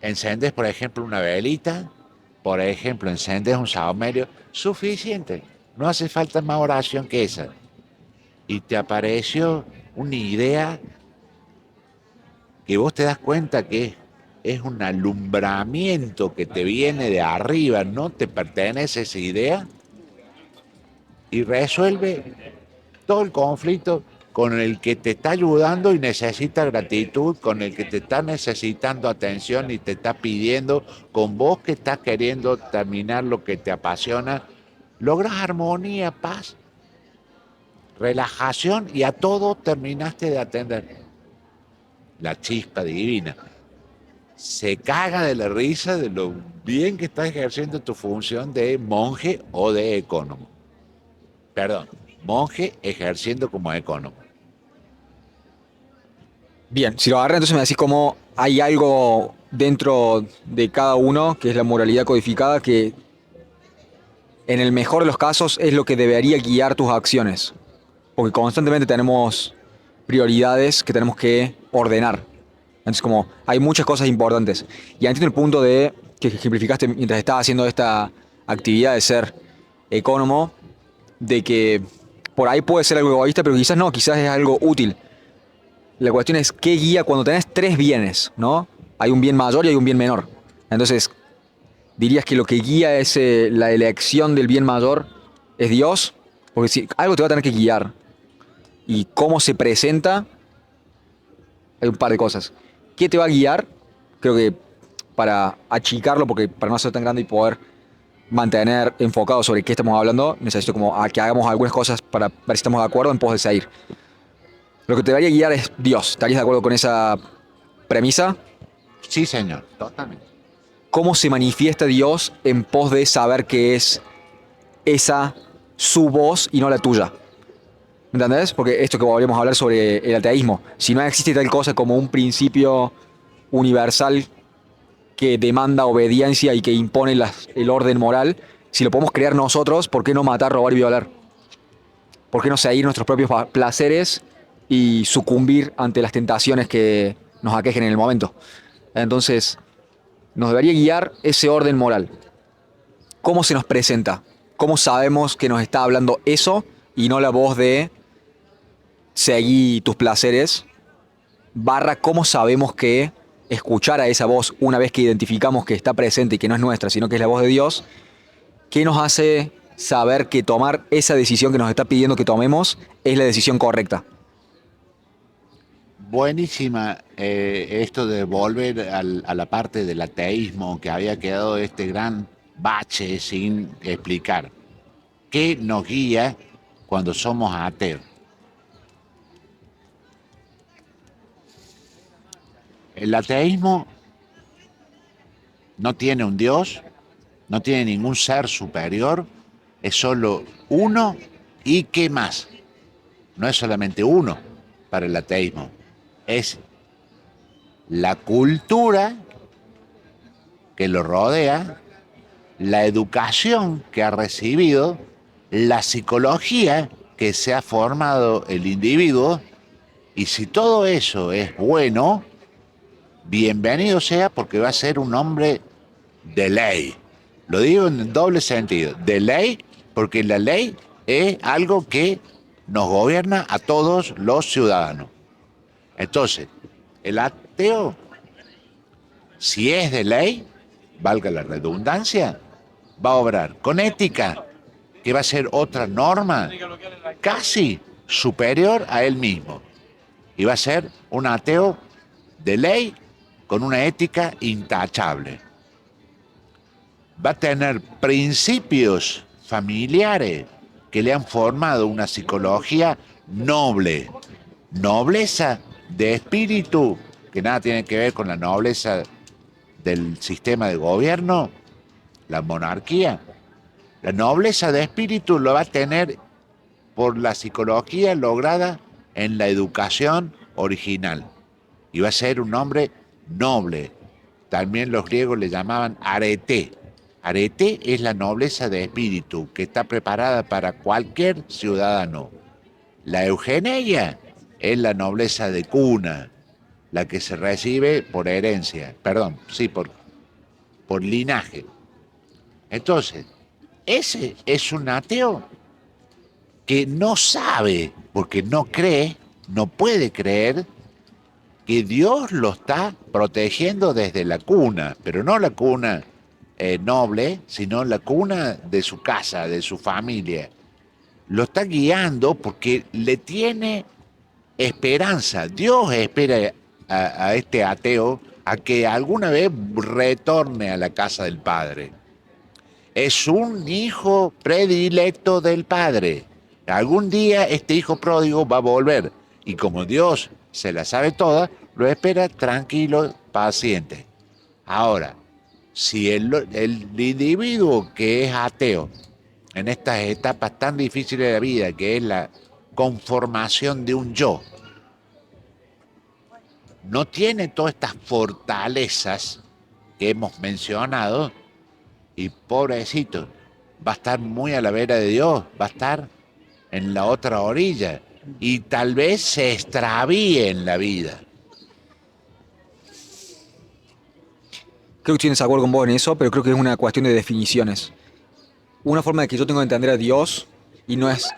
encendes, por ejemplo, una velita, por ejemplo, encendes un saumerio, suficiente, no hace falta más oración que esa. Y te apareció una idea que vos te das cuenta que es un alumbramiento que te viene de arriba, no te pertenece esa idea, y resuelve todo el conflicto con el que te está ayudando y necesita gratitud, con el que te está necesitando atención y te está pidiendo, con vos que estás queriendo terminar lo que te apasiona, logras armonía, paz, relajación y a todo terminaste de atender. La chispa divina se caga de la risa de lo bien que estás ejerciendo tu función de monje o de ecónomo. Perdón, monje ejerciendo como ecónomo. Bien, si lo agarré, entonces me decís cómo hay algo dentro de cada uno, que es la moralidad codificada, que en el mejor de los casos es lo que debería guiar tus acciones. Porque constantemente tenemos prioridades que tenemos que ordenar. Entonces, como hay muchas cosas importantes. Y entiendo el punto de que ejemplificaste mientras estabas haciendo esta actividad de ser ecónomo, de que por ahí puede ser algo egoísta, pero quizás no, quizás es algo útil. La cuestión es qué guía cuando tenés tres bienes, ¿no? Hay un bien mayor y hay un bien menor. Entonces, dirías que lo que guía es la elección del bien mayor es Dios, porque si algo te va a tener que guiar. Y cómo se presenta, hay un par de cosas. ¿Qué te va a guiar? Creo que para achicarlo, porque para no ser tan grande y poder mantener enfocado sobre qué estamos hablando, necesito como a que hagamos algunas cosas para ver si estamos de acuerdo en pos de seguir. Lo que te debería guiar es Dios. ¿Estarías de acuerdo con esa premisa? Sí, señor, totalmente. ¿Cómo se manifiesta Dios en pos de saber que es esa su voz y no la tuya? ¿Me entendés? Porque esto que volvemos a hablar sobre el ateísmo, si no existe tal cosa como un principio universal que demanda obediencia y que impone el orden moral, si lo podemos crear nosotros, ¿por qué no matar, robar y violar? ¿Por qué no seguir nuestros propios placeres y sucumbir ante las tentaciones que nos aquejen en el momento? Entonces, nos debería guiar ese orden moral. ¿Cómo se nos presenta? ¿Cómo sabemos que nos está hablando eso y no la voz de seguí tus placeres? Barra, ¿cómo sabemos que escuchar a esa voz una vez que identificamos que está presente y que no es nuestra, sino que es la voz de Dios? ¿Qué nos hace saber que tomar esa decisión que nos está pidiendo que tomemos es la decisión correcta? Buenísima esto de volver a la parte del ateísmo, que había quedado este gran bache sin explicar. ¿Qué nos guía cuando somos ateos? El ateísmo no tiene un Dios, no tiene ningún ser superior, es solo uno y qué más. No es solamente uno para el ateísmo, es la cultura que lo rodea, la educación que ha recibido, la psicología que se ha formado el individuo, y si todo eso es bueno, bienvenido sea, porque va a ser un hombre de ley. Lo digo en doble sentido, de ley, porque la ley es algo que nos gobierna a todos los ciudadanos. Entonces, el ateo, si es de ley, valga la redundancia, va a obrar con ética, que va a ser otra norma casi superior a él mismo. Y va a ser un ateo de ley con una ética intachable. Va a tener principios familiares que le han formado una psicología noble, nobleza de espíritu, que nada tiene que ver con la nobleza del sistema de gobierno, la monarquía. La nobleza de espíritu lo va a tener por la psicología lograda en la educación original. Y va a ser un hombre noble. También los griegos le llamaban arete. Arete es la nobleza de espíritu que está preparada para cualquier ciudadano. La eugeneia es la nobleza de cuna, la que se recibe por herencia, perdón, sí, por linaje. Entonces, ese es un ateo que no sabe, porque no cree, no puede creer que Dios lo está protegiendo desde la cuna, pero no la cuna noble, sino la cuna de su casa, de su familia. Lo está guiando porque le tiene esperanza. Dios espera a este ateo a que alguna vez retorne a la casa del Padre. Es un hijo predilecto del Padre. Algún día este hijo pródigo va a volver y como Dios se la sabe toda, lo espera tranquilo, paciente. Ahora, si el individuo que es ateo en estas etapas tan difíciles de la vida, que es la conformación de un yo, no tiene todas estas fortalezas que hemos mencionado, y pobrecito, va a estar muy a la vera de Dios, va a estar en la otra orilla y tal vez se extravíe en la vida. Creo que estoy en desacuerdo con vos en eso, pero creo que es una cuestión de definiciones. Una forma de que yo tengo que entender a Dios, y no es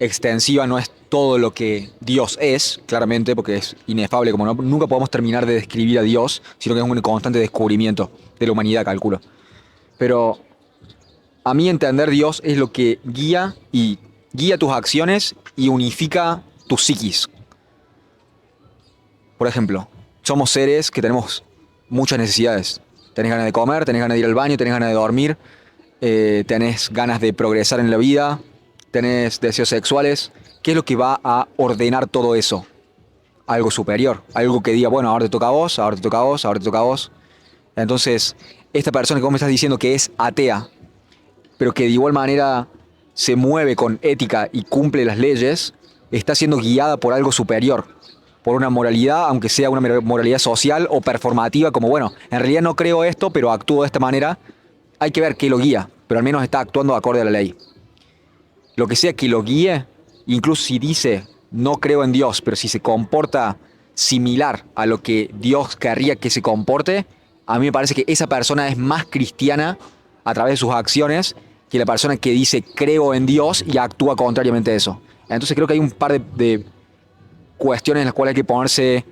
extensiva, no es todo lo que Dios es, claramente, porque es inefable, como nunca podemos terminar de describir a Dios, sino que es un constante descubrimiento de la humanidad, calculo. Pero a mí entender Dios es lo que guía tus acciones y unifica tu psiquis. Por ejemplo, somos seres que tenemos muchas necesidades. Tenés ganas de comer, tenés ganas de ir al baño, tenés ganas de dormir, tenés ganas de progresar en la vida, tenés deseos sexuales. ¿Qué es lo que va a ordenar todo eso? Algo superior, algo que diga, bueno, ahora te toca a vos, ahora te toca a vos, ahora te toca a vos. Entonces, esta persona que vos me estás diciendo que es atea, pero que de igual manera se mueve con ética y cumple las leyes, está siendo guiada por algo superior, por una moralidad, aunque sea una moralidad social o performativa, como bueno, en realidad no creo esto, pero actúo de esta manera. Hay que ver qué lo guía, pero al menos está actuando acorde a la ley. Lo que sea que lo guíe, incluso si dice no creo en Dios, pero si se comporta similar a lo que Dios querría que se comporte, a mí me parece que esa persona es más cristiana a través de sus acciones que la persona que dice creo en Dios y actúa contrariamente a eso. Entonces creo que hay un par de cuestiones en las cuales hay que ponerse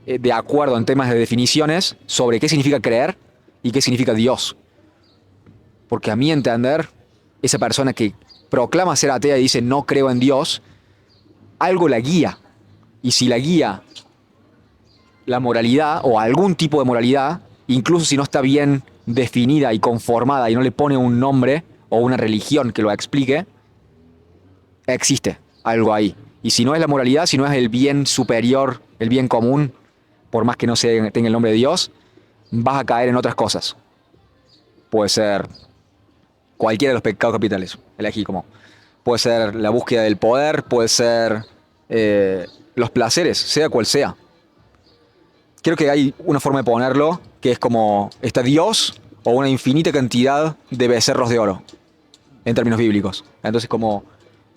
de acuerdo en temas de definiciones sobre qué significa creer y qué significa Dios. Porque a mi entender, esa persona que proclama ser atea y dice no creo en Dios, algo la guía. Y si la guía la moralidad o algún tipo de moralidad, incluso si no está bien definida y conformada y no le pone un nombre o una religión que lo explique, existe algo ahí. Y si no es la moralidad, si no es el bien superior, el bien común, por más que no tenga el nombre de Dios, vas a caer en otras cosas. Puede ser cualquiera de los pecados capitales, elegí como. Puede ser la búsqueda del poder, puede ser los placeres, sea cual sea. Creo que hay una forma de ponerlo que es como está Dios o una infinita cantidad de becerros de oro, en términos bíblicos. Entonces como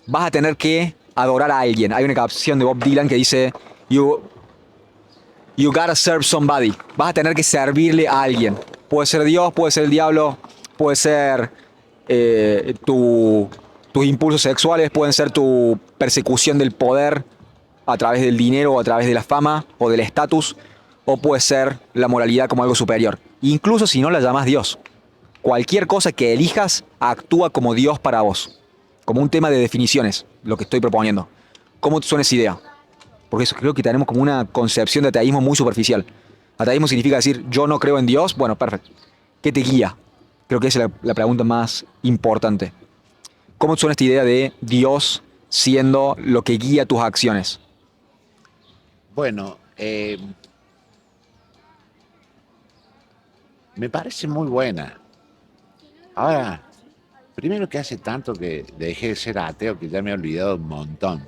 vas a tener que adorar a alguien. Hay una canción de Bob Dylan que dice You gotta serve somebody. Vas a tener que servirle a alguien. Puede ser Dios, puede ser el diablo, puede ser tus impulsos sexuales, pueden ser tu persecución del poder a través del dinero o a través de la fama o del estatus, o puede ser la moralidad como algo superior. Incluso si no la llamas Dios. Cualquier cosa que elijas actúa como Dios para vos. Como un tema de definiciones, lo que estoy proponiendo. ¿Cómo te suena esa idea? Porque eso creo que tenemos como una concepción de ateísmo muy superficial. Ateísmo significa decir, yo no creo en Dios. Bueno, perfecto. ¿Qué te guía? Creo que esa es la pregunta más importante. ¿Cómo te suena esta idea de Dios siendo lo que guía tus acciones? Bueno, me parece muy buena. Ahora, primero que hace tanto que dejé de ser ateo que ya me he olvidado un montón.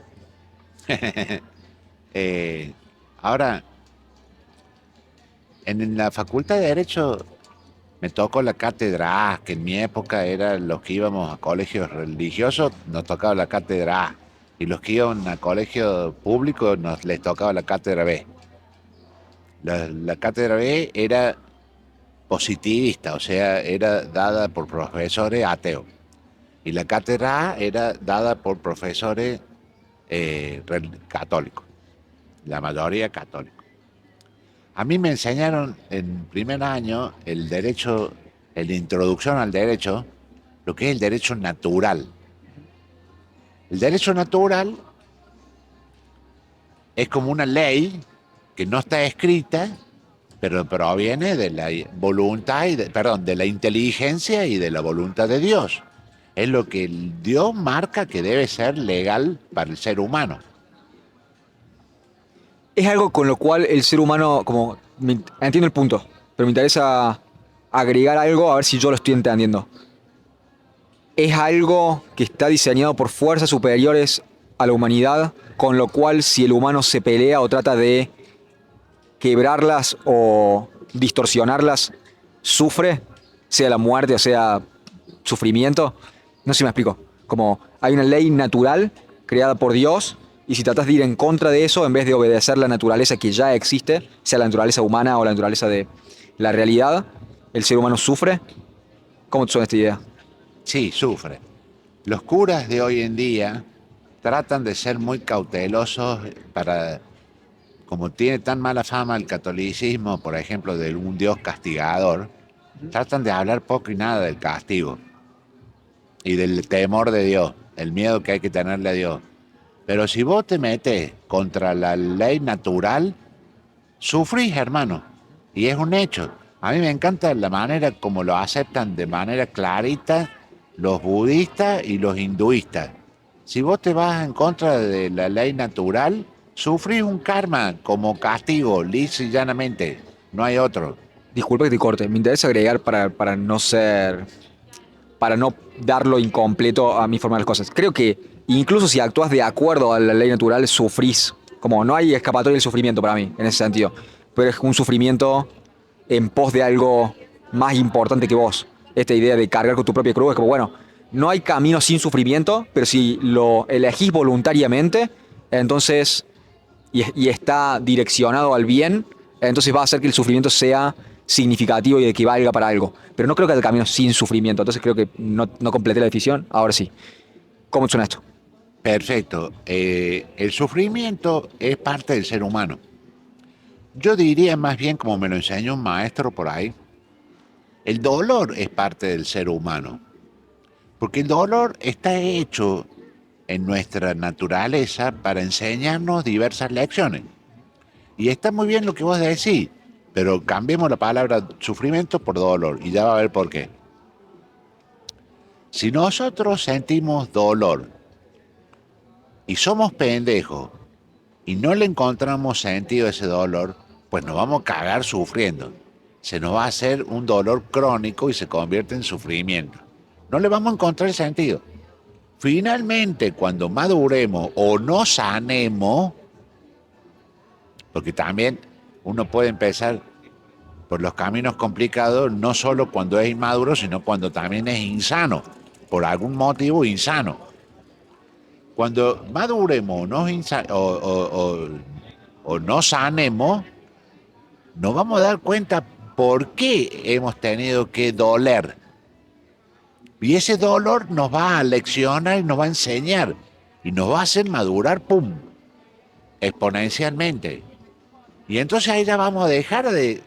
Eh, ahora, En la Facultad de Derecho me tocó la cátedra A, que en mi época era los que íbamos a colegios religiosos, nos tocaba la cátedra A. Y los que iban a colegio público les tocaba la cátedra B. La cátedra B era positivista, o sea, era dada por profesores ateos. Y la cátedra A era dada por profesores católicos, la mayoría católicos. A mí me enseñaron en primer año el derecho, en la introducción al derecho, lo que es el derecho natural. El derecho natural es como una ley que no está escrita, pero proviene de la voluntad, perdón, de la inteligencia y de la voluntad de Dios. Es lo que Dios marca que debe ser legal para el ser humano. Es algo con lo cual el ser humano, como, entiendo el punto, pero me interesa agregar algo a ver si yo lo estoy entendiendo. Es algo que está diseñado por fuerzas superiores a la humanidad, con lo cual si el humano se pelea o trata de quebrarlas o distorsionarlas, sufre, sea la muerte o sea sufrimiento. No sé si me explico. Como hay una ley natural creada por Dios y si tratas de ir en contra de eso, en vez de obedecer la naturaleza que ya existe, sea la naturaleza humana o la naturaleza de la realidad, el ser humano sufre. ¿Cómo te suena esta idea? Sí, sufre. Los curas de hoy en día tratan de ser muy cautelosos para, como tiene tan mala fama el catolicismo, por ejemplo, de un Dios castigador, tratan de hablar poco y nada del castigo y del temor de Dios, el miedo que hay que tenerle a Dios. Pero si vos te metes contra la ley natural, sufrís, hermano. Y es un hecho. A mí me encanta la manera como lo aceptan de manera clarita los budistas y los hinduistas. Si vos te vas en contra de la ley natural, sufrís un karma como castigo, lisa y llanamente. No hay otro. Disculpa que te corte, me interesa agregar para no ser, para no darlo incompleto a mi forma de las cosas. Creo que incluso si actúas de acuerdo a la ley natural, sufrís. Como no hay escapatoria del sufrimiento para mí, en ese sentido. Pero es un sufrimiento en pos de algo más importante que vos. Esta idea de cargar con tu propia cruz es como, bueno, no hay camino sin sufrimiento, pero si lo elegís voluntariamente, entonces, y está direccionado al bien, entonces va a hacer que el sufrimiento sea significativo y de que valga para algo. Pero no creo que haya camino sin sufrimiento, entonces creo que no completé la definición, ahora sí. ¿Cómo suena esto? Perfecto. El sufrimiento es parte del ser humano. Yo diría más bien, como me lo enseñó un maestro por ahí, el dolor es parte del ser humano. Porque el dolor está hecho en nuestra naturaleza para enseñarnos diversas lecciones. Y está muy bien lo que vos decís, pero cambiemos la palabra sufrimiento por dolor y ya va a ver por qué. Si nosotros sentimos dolor y somos pendejos y no le encontramos sentido a ese dolor, pues nos vamos a cagar sufriendo. Se nos va a hacer un dolor crónico y se convierte en sufrimiento. No le vamos a encontrar sentido. Finalmente, cuando maduremos o nos sanemos, porque también uno puede empezar por los caminos complicados, no solo cuando es inmaduro, sino cuando también es insano, por algún motivo insano. Cuando maduremos o nos sanemos, nos vamos a dar cuenta por qué hemos tenido que doler. Y ese dolor nos va a leccionar y nos va a enseñar y nos va a hacer madurar, ¡pum!, exponencialmente. Y entonces ahí ya vamos a dejar de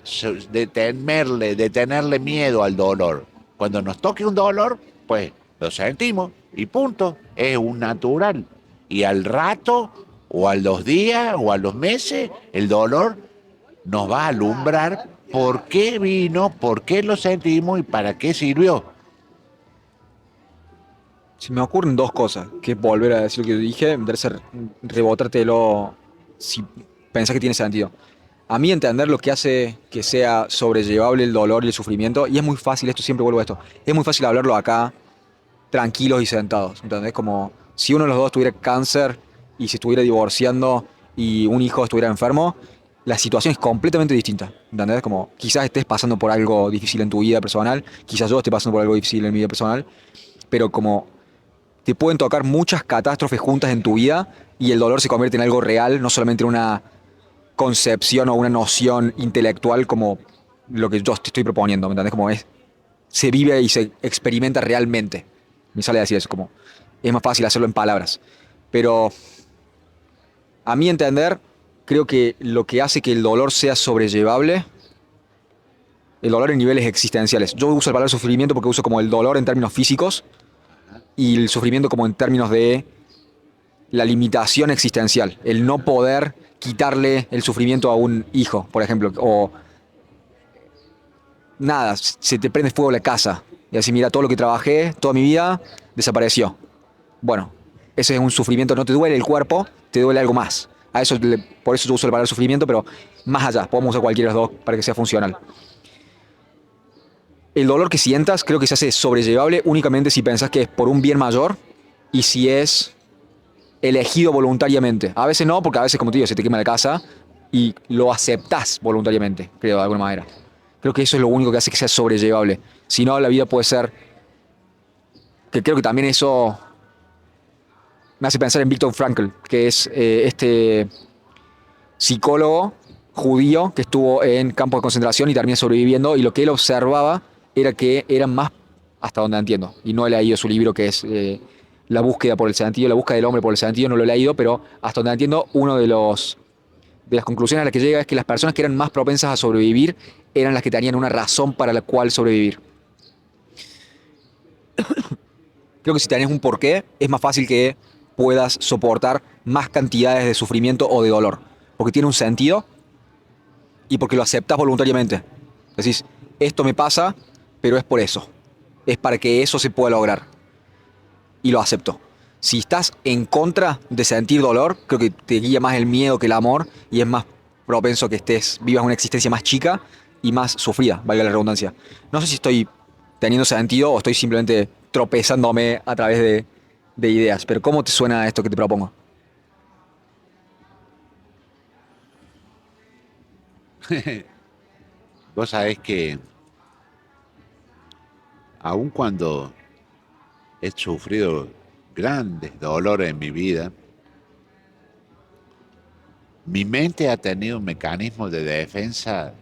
tenerle miedo al dolor. Cuando nos toque un dolor, pues lo sentimos y punto. Es un natural. Y al rato, o a los días, o a los meses, el dolor nos va a alumbrar por qué vino, por qué lo sentimos y para qué sirvió. Se me ocurren dos cosas, que es volver a decir lo que dije, me interesa rebotártelo si pensás que tiene sentido. A mí entender lo que hace que sea sobrellevable el dolor y el sufrimiento, y es muy fácil, esto siempre vuelvo a esto, es muy fácil hablarlo acá, tranquilos y sentados, ¿entendés? Como si uno de los dos tuviera cáncer y se estuviera divorciando y un hijo estuviera enfermo, la situación es completamente distinta. ¿Entendés? Como quizás estés pasando por algo difícil en tu vida personal, quizás yo esté pasando por algo difícil en mi vida personal, pero como te pueden tocar muchas catástrofes juntas en tu vida y el dolor se convierte en algo real, no solamente en una concepción o una noción intelectual como lo que yo te estoy proponiendo, ¿me entendés? Como es, se vive y se experimenta realmente. Me sale a decir eso, como es más fácil hacerlo en palabras. Pero a mi entender, creo que lo que hace que el dolor sea sobrellevable, el dolor en niveles existenciales. Yo uso la palabra sufrimiento porque uso como el dolor en términos físicos y el sufrimiento como en términos de la limitación existencial, el no poder quitarle el sufrimiento a un hijo, por ejemplo, o nada, se te prende fuego la casa y así, mira, todo lo que trabajé, toda mi vida, desapareció. Bueno, ese es un sufrimiento, no te duele el cuerpo, te duele algo más. A eso, por eso yo uso la palabra sufrimiento, pero más allá, podemos usar cualquiera de los dos para que sea funcional. El dolor que sientas creo que se hace sobrellevable únicamente si pensás que es por un bien mayor y si es elegido voluntariamente. A veces no, porque a veces, como te digo, se te quema la casa y lo aceptás voluntariamente, creo, de alguna manera. Creo que eso es lo único que hace que sea sobrellevable. Si no, la vida puede ser, que creo que también eso me hace pensar en Viktor Frankl, que es este psicólogo judío que estuvo en campos de concentración y termina sobreviviendo, y lo que él observaba era que eran más, hasta donde entiendo, y no he leído su libro que es La búsqueda por el sentido, la búsqueda del hombre por el sentido, no lo he leído, pero hasta donde entiendo, uno de las conclusiones a las que llega es que las personas que eran más propensas a sobrevivir eran las que tenían una razón para la cual sobrevivir. Creo que si tenés un porqué, es más fácil que puedas soportar más cantidades de sufrimiento o de dolor, porque tiene un sentido y porque lo aceptas voluntariamente. Decís, esto me pasa, pero es por eso. Es para que eso se pueda lograr. Y lo acepto. Si estás en contra de sentir dolor, creo que te guía más el miedo que el amor y es más propenso que vivas una existencia más chica y más sufrida, valga la redundancia. No sé si estoy teniendo sentido o estoy simplemente tropezándome a través de ideas, pero ¿cómo te suena esto que te propongo? Vos sabés que aun cuando he sufrido grandes dolores en mi vida, mi mente ha tenido un mecanismo de defensa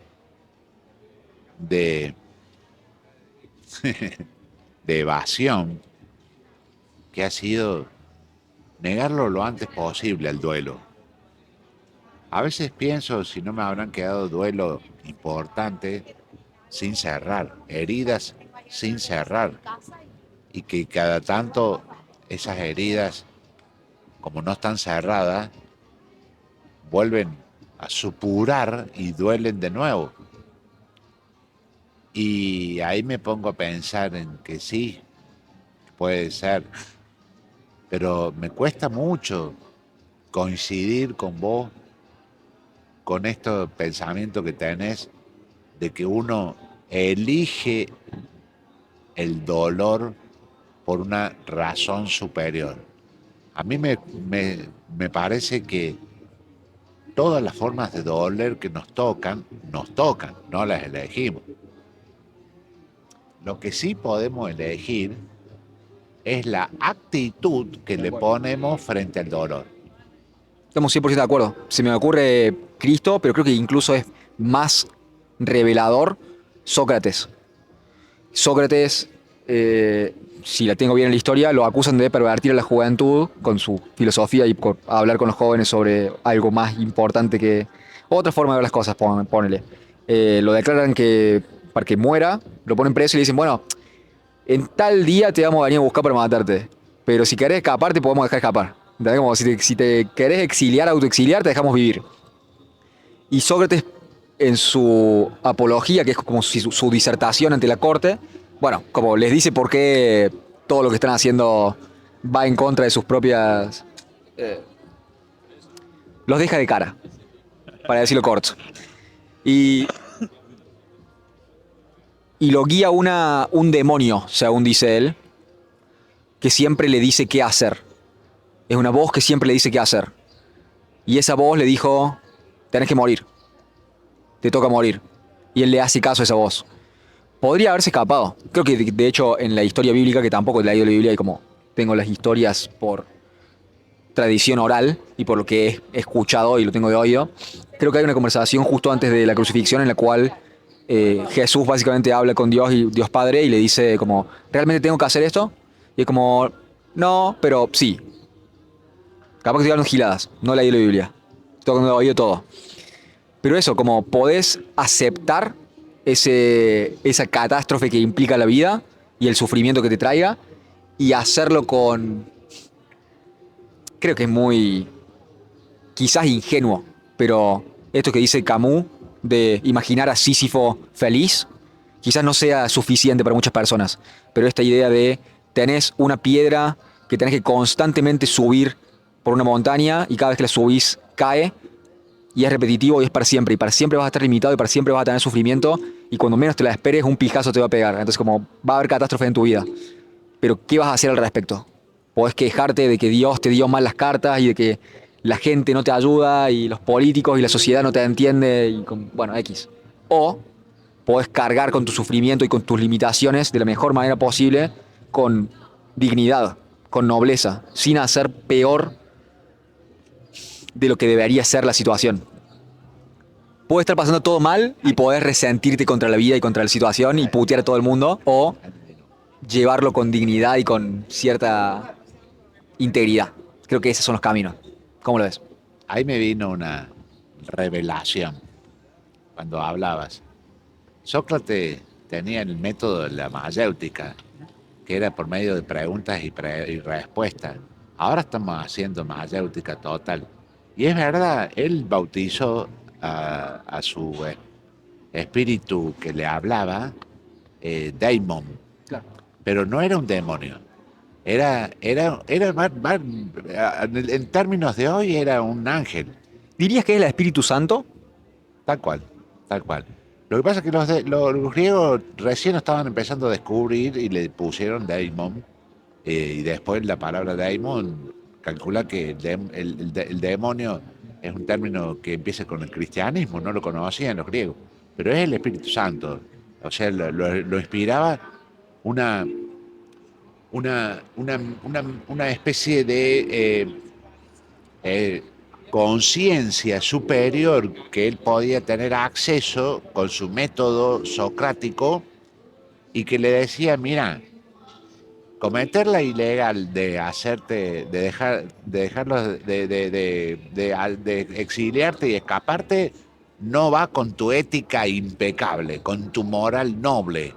de, de evasión que ha sido negarlo lo antes posible al duelo. A veces pienso si no me habrán quedado duelos importantes sin cerrar, heridas sin cerrar, y que cada tanto esas heridas, como no están cerradas, vuelven a supurar y duelen de nuevo. Y ahí me pongo a pensar en que sí, puede ser, pero me cuesta mucho coincidir con vos, con estos pensamientos que tenés de que uno elige el dolor por una razón superior. A mí me parece que todas las formas de doler que nos tocan, no las elegimos. Lo que sí podemos elegir es la actitud que le ponemos frente al dolor. Estamos 100% de acuerdo. Se me ocurre Cristo, pero creo que incluso es más revelador Sócrates. Sócrates, si la tengo bien en la historia, lo acusan de pervertir a la juventud con su filosofía y por hablar con los jóvenes sobre algo más importante que otra forma de ver las cosas, ponele. Lo declaran que para que muera, lo ponen preso y le dicen, bueno, en tal día te vamos a venir a buscar para matarte, pero si querés escapar te podemos dejar escapar. ¿Entendés? Como si te querés exiliar, autoexiliar, te dejamos vivir. Y Sócrates, en su apología, que es como su disertación ante la corte, bueno, como les dice por qué todo lo que están haciendo va en contra de sus propias... los deja de cara, para decirlo corto. Y, y lo guía un demonio, según dice él, que siempre le dice qué hacer. Es una voz que siempre le dice qué hacer. Y esa voz le dijo, tenés que morir. te toca morir. Y él le hace caso a esa voz. Podría haberse escapado. Creo que de hecho en la historia bíblica, que tampoco he leído la Biblia y como tengo las historias por tradición oral y por lo que he escuchado y lo tengo de oído, creo que hay una conversación justo antes de la crucifixión en la cual Jesús básicamente habla con Dios y Dios Padre y le dice como, ¿realmente tengo que hacer esto? Y es como, no, pero sí. Capaz que estoy hablando giladas, no leí la Biblia. Estoy de oído todo. Pero eso, como podés aceptar esa catástrofe que implica la vida y el sufrimiento que te traiga y hacerlo con, creo que es muy, quizás ingenuo, pero esto que dice Camus de imaginar a Sísifo feliz, quizás no sea suficiente para muchas personas, pero esta idea de tenés una piedra que tenés que constantemente subir por una montaña y cada vez que la subís cae y es repetitivo y es para siempre vas a estar limitado y para siempre vas a tener sufrimiento y cuando menos te la esperes un pijazo te va a pegar, entonces como va a haber catástrofe en tu vida, pero ¿qué vas a hacer al respecto? Podés quejarte de que Dios te dio mal las cartas y de que la gente no te ayuda y los políticos y la sociedad no te entiende y bueno, X. O podés cargar con tu sufrimiento y con tus limitaciones de la mejor manera posible, con dignidad, con nobleza, sin hacer peor de lo que debería ser la situación. Puede estar pasando todo mal y podés resentirte contra la vida y contra la situación y putear a todo el mundo, o llevarlo con dignidad y con cierta integridad. Creo que esos son los caminos. ¿Cómo lo ves? Ahí me vino una revelación cuando hablabas. Sócrates tenía el método de la mayéutica, que era por medio de preguntas y respuestas. Ahora estamos haciendo mayéutica total. Y es verdad, él bautizó a su espíritu que le hablaba, Daimon, Claro. pero no era un demonio. Era en términos de hoy, era un ángel, ¿Dirías que es el Espíritu Santo? tal cual, tal cual. Lo que pasa es que los griegos recién estaban empezando a descubrir y le pusieron daimon, y después la palabra daimon calcula que el demonio es un término que empieza con el cristianismo, no lo conocían los griegos, pero es el Espíritu Santo. O sea, lo inspiraba una, una especie de eh, conciencia superior que él podía tener acceso con su método socrático y que le decía, mira, cometer la ilegal de hacerte, de dejarlos, de exiliarte y escaparte, no va con tu ética impecable, con tu moral noble.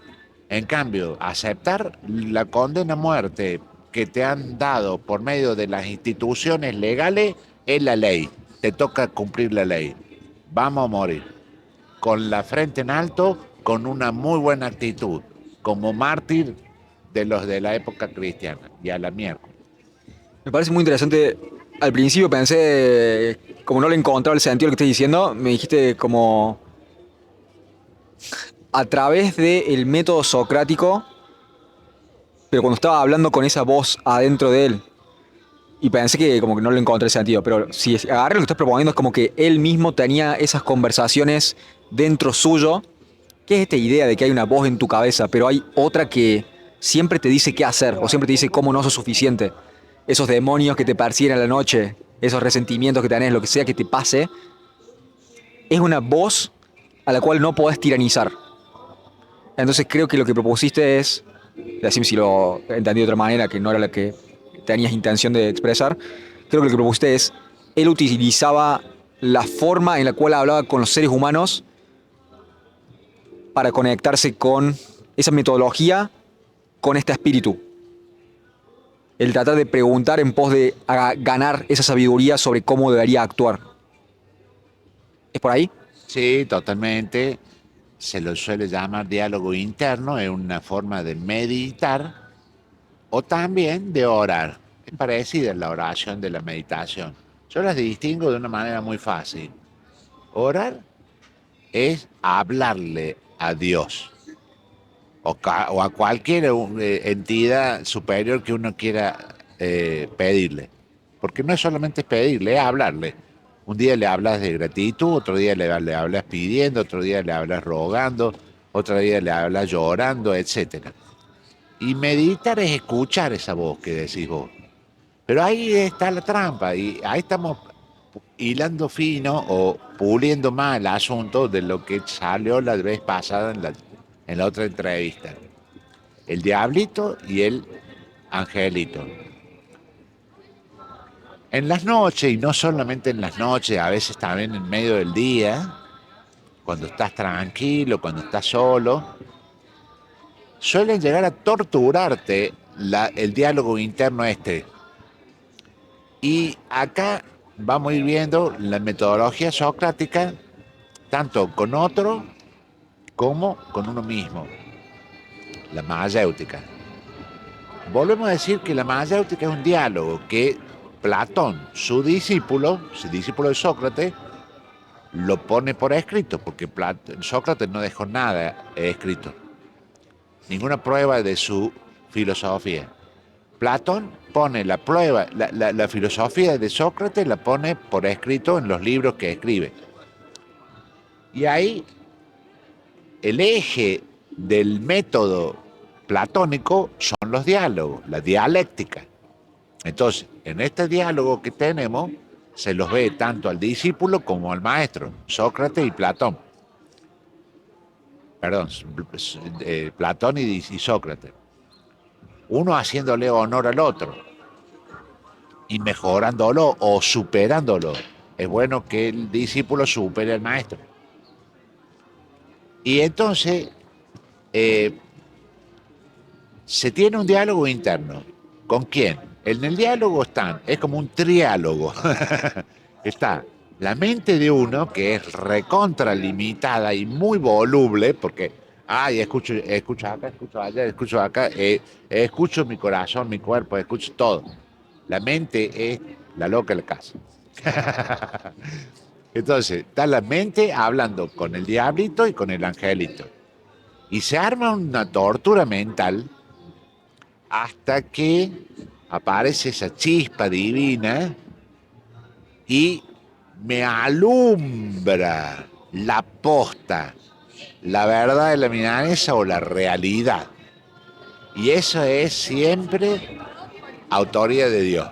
En cambio, aceptar la condena a muerte que te han dado por medio de las instituciones legales es la ley. Te toca cumplir la ley. Vamos a morir. Con la frente en alto, con una muy buena actitud, como mártir de los de la época cristiana, y a la miércoles. Me parece muy interesante. Al principio pensé, como no le encontraba el sentido a lo que estás diciendo, me dijiste como a través del método socrático, pero cuando estaba hablando con esa voz adentro de él. Y pensé que como que no le encontré el sentido, pero si agarras lo que estás proponiendo es como que él mismo tenía esas conversaciones dentro suyo, que es esta idea de que hay una voz en tu cabeza, pero hay otra que siempre te dice qué hacer, o siempre te dice cómo no sos suficiente. Esos demonios que te persiguen a la noche, esos resentimientos que tenés, lo que sea que te pase, es una voz a la cual no podés tiranizar. Entonces creo que lo que propusiste es, decime si lo entendí de otra manera, que no era la que tenías intención de expresar, creo que lo que propusiste es, él utilizaba la forma en la cual hablaba con los seres humanos para conectarse con esa metodología, con este espíritu. El tratar de preguntar en pos de ganar esa sabiduría sobre cómo debería actuar. ¿Es por ahí? Sí, totalmente. Se lo suele llamar diálogo interno, es una forma de meditar o también de orar. Es parecida la oración de la meditación. Yo las distingo de una manera muy fácil. Orar es hablarle a Dios o a cualquier entidad superior que uno quiera pedirle. Porque no es solamente pedirle, es hablarle. Un día le hablas de gratitud, otro día le hablas pidiendo, otro día le hablas rogando, otro día le hablas llorando, etcétera. Y meditar es escuchar esa voz que decís vos. Pero ahí está la trampa, y ahí estamos hilando fino o puliendo más el asunto de lo que salió la vez pasada en la otra entrevista. El diablito y el angelito. En las noches, y no solamente en las noches, a veces también en medio del día, cuando estás tranquilo, cuando estás solo, suelen llegar a torturarte el diálogo interno este. Y acá vamos a ir viendo la metodología socrática, tanto con otro como con uno mismo, la mayéutica. Volvemos a decir que la mayéutica es un diálogo que Platón, su discípulo de Sócrates, lo pone por escrito, porque Sócrates no dejó nada escrito, ninguna prueba de su filosofía. Platón pone la prueba, la filosofía de Sócrates la pone por escrito en los libros que escribe. Y ahí el eje del método platónico son los diálogos, la dialéctica. Entonces, en este diálogo que tenemos, se los ve tanto al discípulo como al maestro, Sócrates y Platón. Perdón, Platón y Sócrates. Uno haciéndole honor al otro y mejorándolo o superándolo. Es bueno que el discípulo supere al maestro. Y entonces se tiene un diálogo interno. ¿Con quién? En el diálogo es como un triálogo. Está la mente de uno, que es recontralimitada y muy voluble, porque, escucho acá, escucho allá, escucho acá, escucho mi corazón, mi cuerpo, escucho todo. La mente es la loca de la casa. Entonces, está la mente hablando con el diablito y con el angelito. Y se arma una tortura mental hasta que aparece esa chispa divina y me alumbra la posta, la verdad de la milanesa o la realidad. Y eso es siempre autoría de Dios.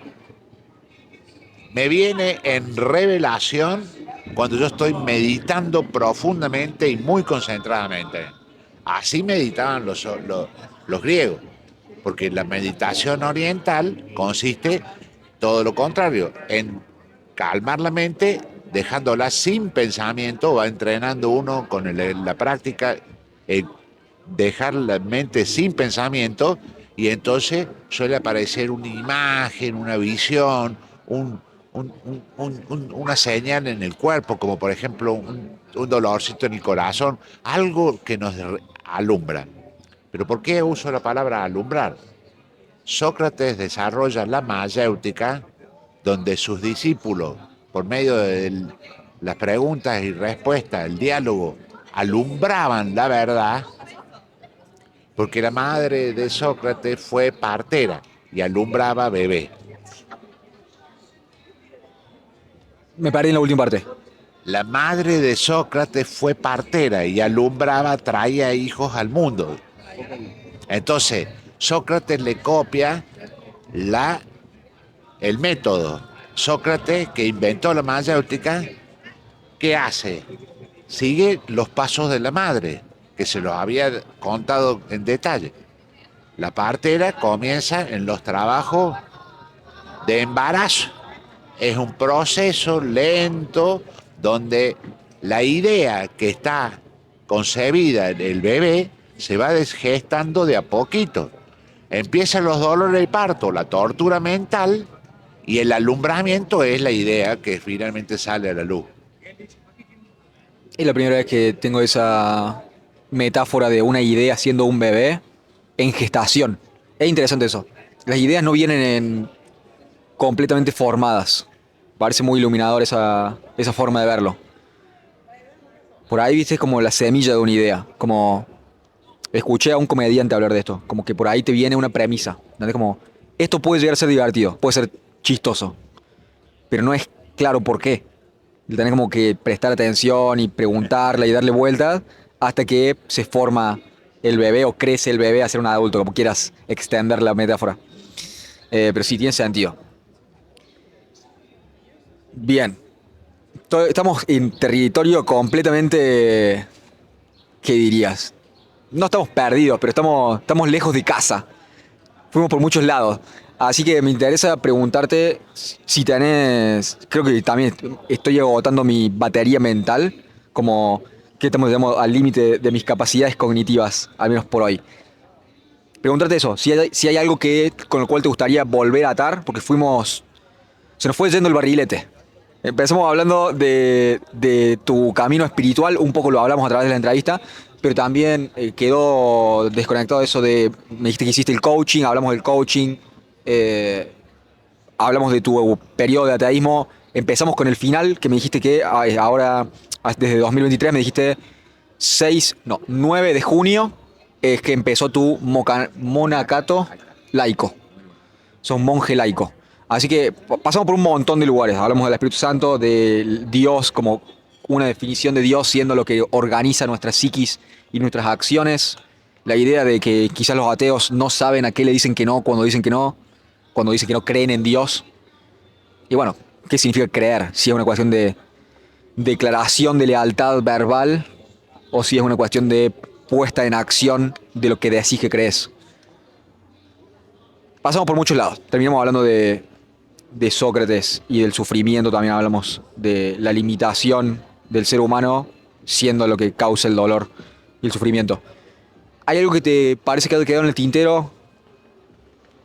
Me viene en revelación cuando yo estoy meditando profundamente y muy concentradamente. Así meditaban los griegos, porque la meditación oriental consiste todo lo contrario, en calmar la mente, dejándola sin pensamiento, va entrenando uno con la práctica, dejar la mente sin pensamiento, y entonces suele aparecer una imagen, una visión, una señal en el cuerpo, como por ejemplo un dolorcito en el corazón, algo que nos alumbra. ¿Pero por qué uso la palabra alumbrar? Sócrates desarrolla la mayéutica, donde sus discípulos, por medio de las preguntas y respuestas, el diálogo, alumbraban la verdad, porque la madre de Sócrates fue partera y alumbraba bebé. Me paré en la última parte. La madre de Sócrates fue partera y alumbraba, traía hijos al mundo. Entonces, Sócrates le copia el método. Sócrates, que inventó la mayéutica, ¿qué hace? Sigue los pasos de la madre, que se los había contado en detalle. La partera comienza en los trabajos de embarazo. Es un proceso lento donde la idea que está concebida en el bebé se va desgestando de a poquito. Empiezan los dolores del parto, la tortura mental, y el alumbramiento es la idea que finalmente sale a la luz. Es la primera vez que tengo esa metáfora de una idea siendo un bebé en gestación. Es interesante eso. Las ideas no vienen completamente formadas. Parece muy iluminador esa forma de verlo. Por ahí viste como la semilla de una idea. Como escuché a un comediante hablar de esto. Como que por ahí te viene una premisa. ¿Entendés? Como esto puede llegar a ser divertido, puede ser chistoso. Pero no es claro por qué. Le tenés como que prestar atención y preguntarle y darle vueltas hasta que se forma el bebé o crece el bebé a ser un adulto, como quieras extender la metáfora. Pero sí tiene sentido. Bien, estamos en territorio completamente, ¿qué dirías? No estamos perdidos, pero estamos lejos de casa. Fuimos por muchos lados. Así que me interesa preguntarte si tenés, creo que también estoy agotando mi batería mental, como que estamos digamos, al límite de mis capacidades cognitivas, al menos por hoy. Preguntarte eso, si hay algo con el cual te gustaría volver a atar, porque se nos fue yendo el barrilete. Empezamos hablando de tu camino espiritual, un poco lo hablamos a través de la entrevista, pero también quedó desconectado eso me dijiste que hiciste el coaching, hablamos del coaching, eh, hablamos de tu periodo de ateísmo, empezamos con el final, que me dijiste que ahora, desde 2023, me dijiste 9 de junio, es que empezó tu monacato laico. Sos monje laico. Así que pasamos por un montón de lugares. Hablamos del Espíritu Santo, de Dios como una definición de Dios siendo lo que organiza nuestra psiquis y nuestras acciones. La idea de que quizás los ateos no saben a qué le dicen que no cuando dicen que no, cuando dicen que no creen en Dios. Y bueno, ¿qué significa creer? Si es una cuestión de declaración de lealtad verbal o si es una cuestión de puesta en acción de lo que decís que crees. Pasamos por muchos lados. Terminamos hablando de Sócrates y del sufrimiento, también hablamos de la limitación del ser humano siendo lo que causa el dolor y el sufrimiento. ¿Hay algo que te parece que ha quedado en el tintero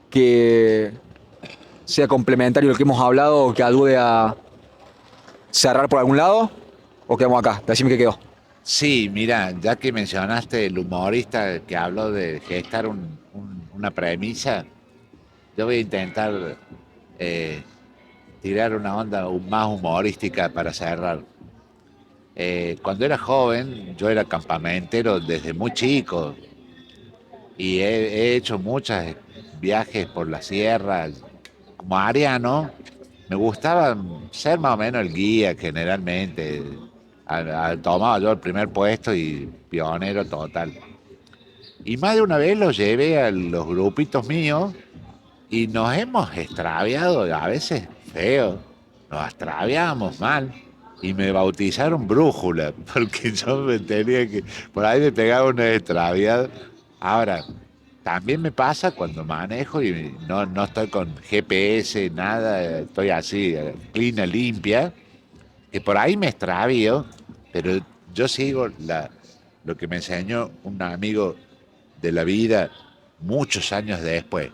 que sea complementario a lo que hemos hablado o que ayude a cerrar por algún lado? ¿O quedamos acá? Decime qué quedó. Sí, mira, ya que mencionaste el humorista que habló de gestar una premisa, yo voy a intentar eh, tirar una onda más humorística para cerrar. Cuando era joven, yo era campamentero desde muy chico y he hecho muchos viajes por las sierras. Como ariano, me gustaba ser más o menos el guía generalmente. Tomaba yo el primer puesto y pionero total. Y más de una vez los llevé a los grupitos míos y nos hemos extraviado, a veces feo, nos extraviamos mal. Y me bautizaron brújula, porque yo me tenía que, por ahí me pegaba una extraviada. Ahora, también me pasa cuando manejo y no estoy con GPS, nada, estoy así, clina, limpia, que por ahí me extravío, pero yo sigo lo que me enseñó un amigo de la vida muchos años después.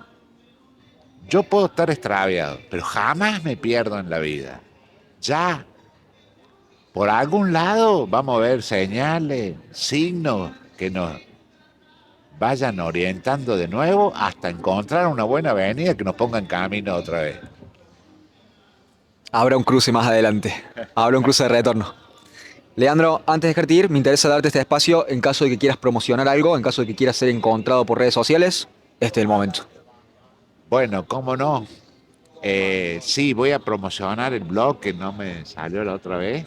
Yo puedo estar extraviado, pero jamás me pierdo en la vida. Ya, por algún lado vamos a ver señales, signos que nos vayan orientando de nuevo hasta encontrar una buena avenida que nos ponga en camino otra vez. Habrá un cruce más adelante. Habrá un cruce de retorno. Leandro, antes de dejarte ir, me interesa darte este espacio en caso de que quieras promocionar algo, en caso de que quieras ser encontrado por redes sociales. Este es el momento. Bueno, cómo no. Sí, voy a promocionar el blog que no me salió la otra vez.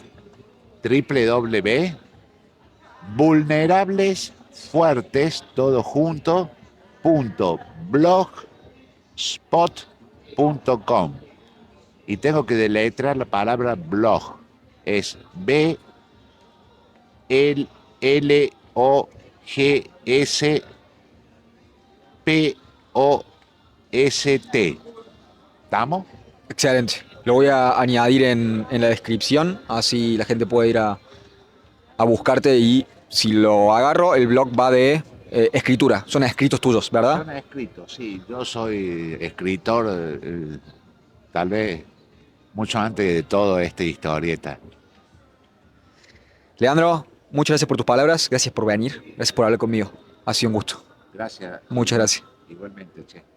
www.vulnerablesfuertes, todo junto, .blogspot.com. Y tengo que deletrear la palabra blog. Es Blogspot. ¿Estamos? Excelente. Lo voy a añadir en la descripción, así la gente puede ir a buscarte y si lo agarro, el blog va de escritura. Son escritos tuyos, ¿verdad? Son escritos, sí. Yo soy escritor, tal vez mucho antes de todo esta historieta. Leandro, muchas gracias por tus palabras, gracias por venir, gracias por hablar conmigo. Ha sido un gusto. Gracias. Muchas gracias. Igualmente, che.